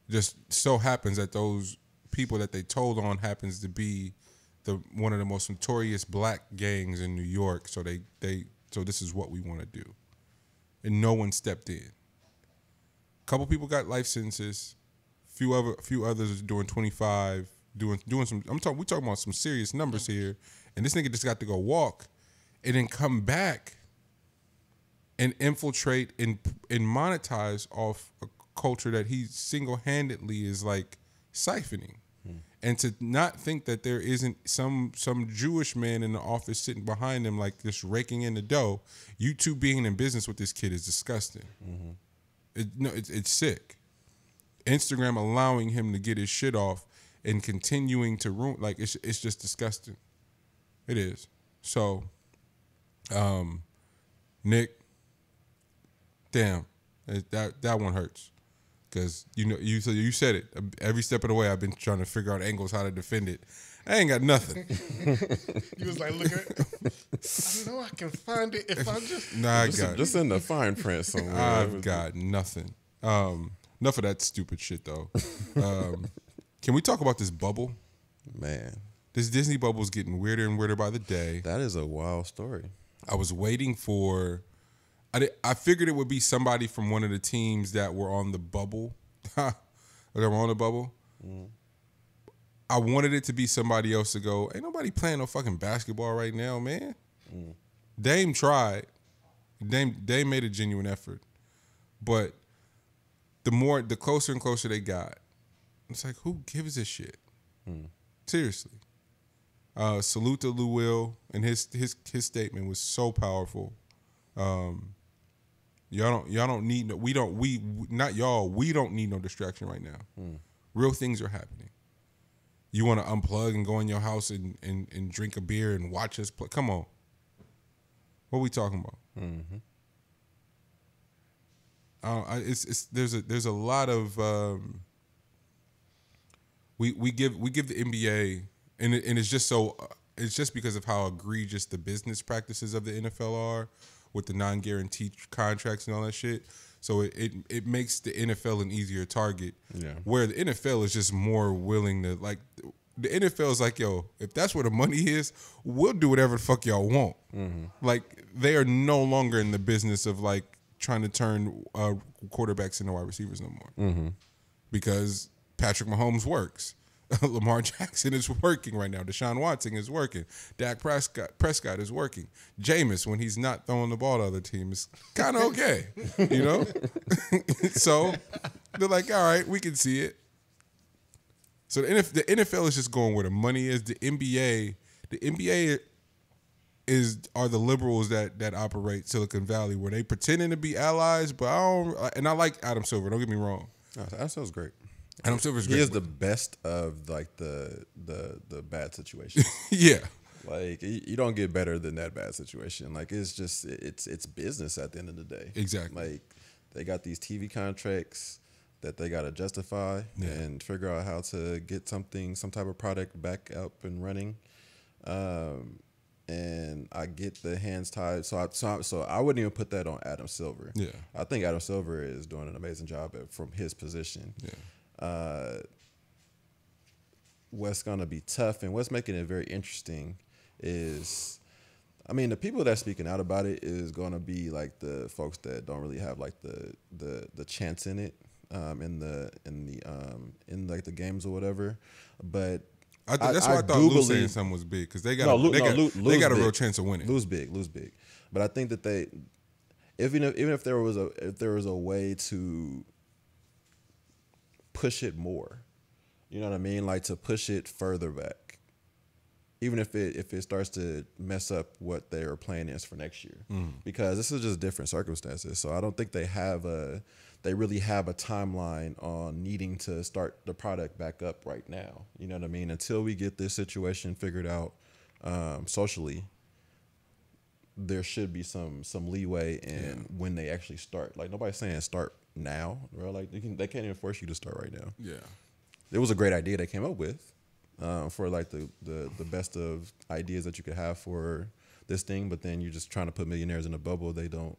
Just so happens that those people that they told on happens to be one of the most notorious black gangs in New York. So so this is what we want to do, and no one stepped in. A couple people got life sentences. Few others are doing 25. Doing some. We talking about some serious numbers here, and this nigga just got to go walk, and then come back and infiltrate and monetize off a culture that he single-handedly is like siphoning. And to not think that there isn't some Jewish man in the office sitting behind him like just raking in the dough. You two being in business with this kid is disgusting. It's sick. Instagram allowing him to get his shit off and continuing to ruin, like it's just disgusting. It is. So, Nick, damn, that one hurts. Because you said it. Every step of the way, I've been trying to figure out angles how to defend it. I ain't got nothing. You was like, look at it. I know I can find it if I just. Nah, I got just in the fine print somewhere. I've got nothing. Enough of that stupid shit though. Can we talk about this bubble? Man, this Disney bubble is getting weirder and weirder by the day. That is a wild story. I was waiting for. I figured it would be somebody from one of the teams that were on the bubble. That were on the bubble. I wanted it to be somebody else to go, ain't nobody playing no fucking basketball right now, man. Dame tried. Dame made a genuine effort. But the closer and closer they got, it's like, who gives a shit? Seriously. Salute to Lou Will, and his statement was so powerful. Y'all don't need no, we don't need no distraction right now. Real things are happening. You want to unplug and go in your house and drink a beer and watch us play? Come on. What are we talking about? There's a lot of we give the NBA, and it's just so it's just because of how egregious the business practices of the NFL are with the non-guaranteed contracts and all that shit. So it makes the NFL an easier target. Yeah. Where the NFL is just more willing to, like, the NFL is like, yo, if that's where the money is, we'll do whatever the fuck y'all want. Like, they are no longer in the business of like trying to turn quarterbacks into wide receivers no more. Because Patrick Mahomes works. Lamar Jackson is working right now. Deshaun Watson is working. Dak Prescott is working. Jameis, when he's not throwing the ball to the other team, is kind of okay, you know? So they're like, all right, we can see it. So the NFL is just going where the money is. The NBA are the liberals that operate Silicon Valley, where they pretending to be allies, but I like Adam Silver, don't get me wrong. Adam Silver's great. Adam Silver's great. He is the best of like the bad situation. Yeah. Like you don't get better than that bad situation. Like it's just it's business at the end of the day. Exactly. Like they got these TV contracts that they got to justify and figure out how to get some type of product back up and running. And I get the hands tied. So I wouldn't even put that on Adam Silver. Yeah. I think Adam Silver is doing an amazing job from his position. Yeah. what's gonna be tough and what's making it very interesting is, I mean, the people that's speaking out about it is gonna be like the folks that don't really have like the chance in it, in like the games or whatever. But that's why I thought Lou saying something was big, because they got a real chance of winning. Lose big. But I think that even if there was a way to push it more, you know what I mean, like to push it further back, even if it starts to mess up what they are planning is for next year, because this is just different circumstances. So I don't think they really have a timeline on needing to start the product back up right now. You know what I mean? Until we get this situation figured out socially, there should be some leeway in when they actually start. Like, nobody's saying start now, bro. Like, they can't even force you to start right now. Yeah, it was a great idea they came up with for like the best of ideas that you could have for this thing. But then you're just trying to put millionaires in a bubble. They don't,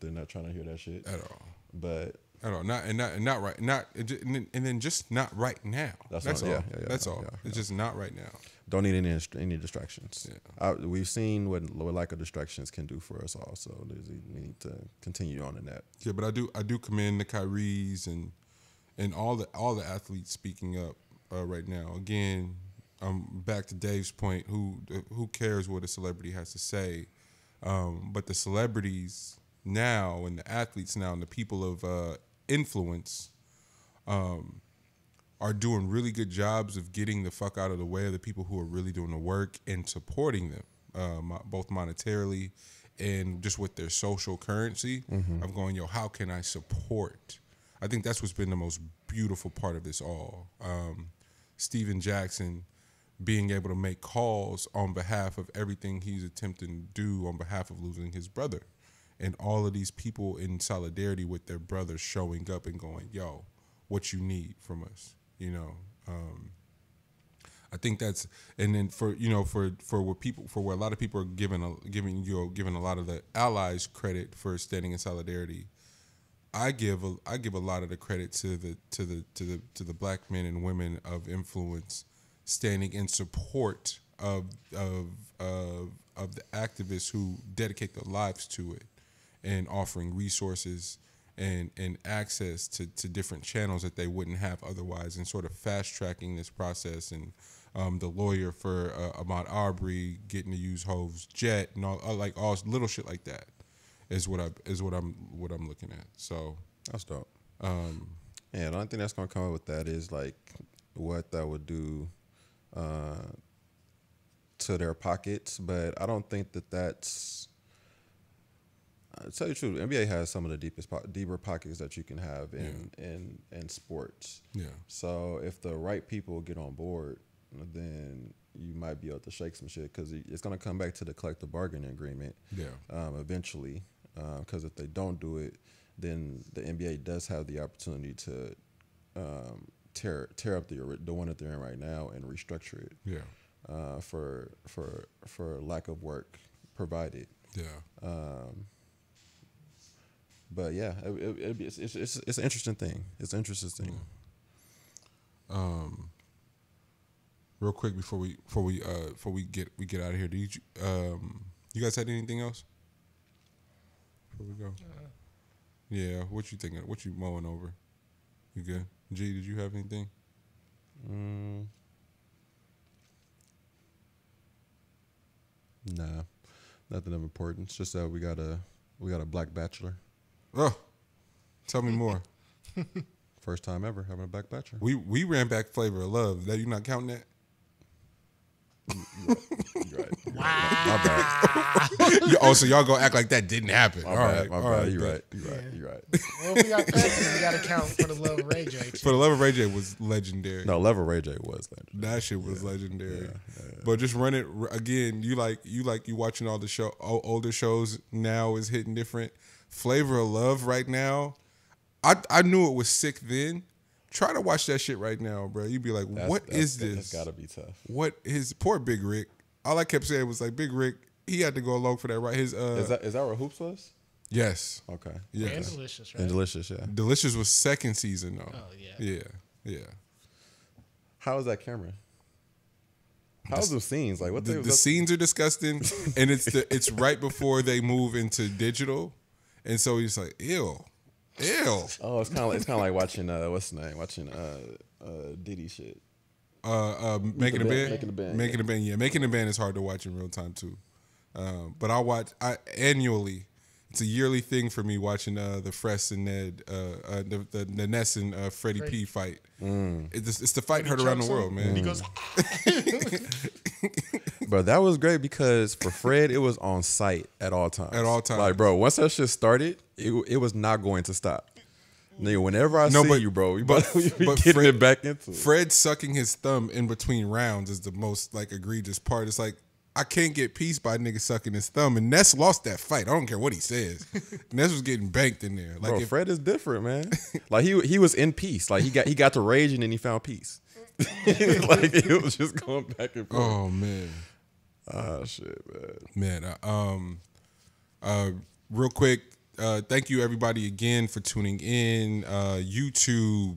they're not trying to hear that shit at all. But at all, not right, and then just not right now. That's all. Yeah, that's all. It's just not right now. Don't need any distractions. Yeah. We've seen what lack of distractions can do for us all. So we need to continue on in that. Yeah, but I do commend the Kyries and all the athletes speaking up right now. Again, back to Dave's point. Who cares what a celebrity has to say? But the celebrities now and the athletes now and the people of influence are doing really good jobs of getting the fuck out of the way of the people who are really doing the work and supporting them, both monetarily and just with their social currency. I'm going, how can I support? I think that's what's been the most beautiful part of this all. Steven Jackson being able to make calls on behalf of everything he's attempting to do on behalf of losing his brother. And all of these people in solidarity with their brothers showing up and going, yo, what you need from us, I think that's, and then for where a lot of people are giving a lot of the allies credit for standing in solidarity. I give a lot of the credit to the black men and women of influence standing in support of the activists who dedicate their lives to it and offering resources and access to different channels that they wouldn't have otherwise, and sort of fast tracking this process. And the lawyer for Ahmaud Arbery getting to use Hov's jet and all little shit like that is what I'm looking at. So that's dope. And the only thing that's gonna come up with that is like what that would do to their pockets, but I don't think that's. To tell you the truth, NBA has some of the deeper pockets that you can have in sports. Yeah. So if the right people get on board, then you might be able to shake some shit, because it's going to come back to the collective bargaining agreement. Yeah. Eventually, because if they don't do it, then the NBA does have the opportunity to tear up the one that they're in right now and restructure it. Yeah. For lack of work provided. Yeah. But yeah, it's an interesting thing. It's an interesting thing. Real quick before we get out of here, you guys had anything else before we go? Yeah, what you thinking? What you mowing over? You good? G, did you have anything? Nah, nothing of importance. Just that we got a black bachelor. Oh, tell me more. First time ever having a black bachelor. We ran back Flavor of Love. That you not counting that? You're right. Wow. My bad. So y'all gonna act like that didn't happen. My bad. You're right. Well, we got that. We got to count For the Love of Ray J. Too. For the Love of Ray J was legendary. No, Love of Ray J was legendary. That shit was legendary. Yeah. But just run it again. You watching all the older shows now is hitting different. Flavor of Love right now, I knew it was sick then. Try to watch that shit right now, bro. You'd be like, what is this? That's gotta be tough. What is poor Big Rick? All I kept saying was like, Big Rick, he had to go along for that, right? His is that where Hoops was? Yes. Okay. Yeah. And Delicious, right? And Delicious, yeah. Delicious was second season though. Oh yeah. Yeah. How is that camera? How's the scenes like? What the scenes are disgusting, and it's right before they move into digital, and so he's like, ew. Oh, it's kind of like watching what's the name? Watching Diddy shit. Making a band. Yeah, Making a Band is hard to watch in real time too. But I annually. It's a yearly thing for me watching the Fresh and Ned, the Ness and Freddie P fight. It's the fight heard around the world, man. He goes, Bro, that was great because for Fred, it was on site at all times. At all times. Like, bro, once that shit started, it was not going to stop. Nigga, whenever I see you, bro, but getting Fred, it back into it. Fred sucking his thumb in between rounds is the most like egregious part. It's like, I can't get peace by a nigga sucking his thumb. And Ness lost that fight. I don't care what he says. Ness was getting banked in there. Like, bro, Fred is different, man. Like he was in peace. Like he got to rage and then he found peace. Like it was just going back and forth. Oh man. Ah shit, man. Real quick, thank you everybody again for tuning in. YouTube,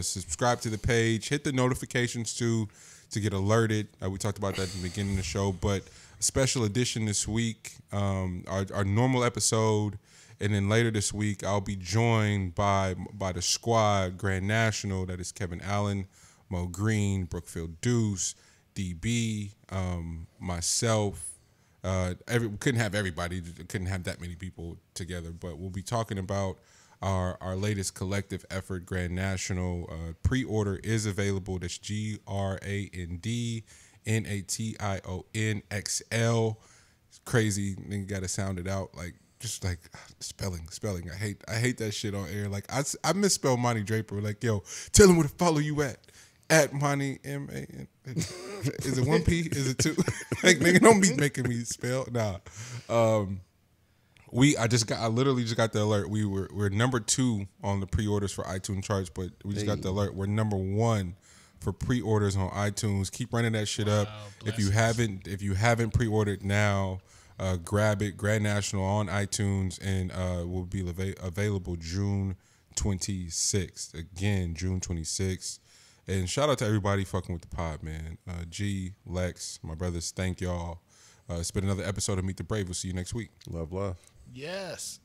subscribe to the page, hit the notifications too, to get alerted. We talked about that at the beginning of the show, but a special edition this week, our normal episode, and then later this week I'll be joined by the squad, Grand National, that is Kevin Allen, Mo Green, Brookfield Deuce, DB, myself. We couldn't have everybody, couldn't have that many people together, but we'll be talking about our latest collective effort, Grand National. Pre-order is available. That's GRANDNATIONXL. It's crazy. Then you got to sound it out like just like spelling. I hate that shit on air. Like I misspell Monty Draper. Like, yo, tell him where to follow you at Monty MAN. Is it 1 P? Is it 2? Like, nigga, don't be making me spell. Nah. I literally just got the alert. We're number 2 on the pre-orders for iTunes charts, but we just got the alert. We're number 1 for pre-orders on iTunes. Keep running that shit up. If you haven't pre-ordered now, grab it. Grand National on iTunes, and will be available June 26th. Again, June 26th. And shout out to everybody fucking with the pod, man. G, Lex, my brothers, thank y'all. It's been another episode of Meet the Brave. We'll see you next week. Love. yes.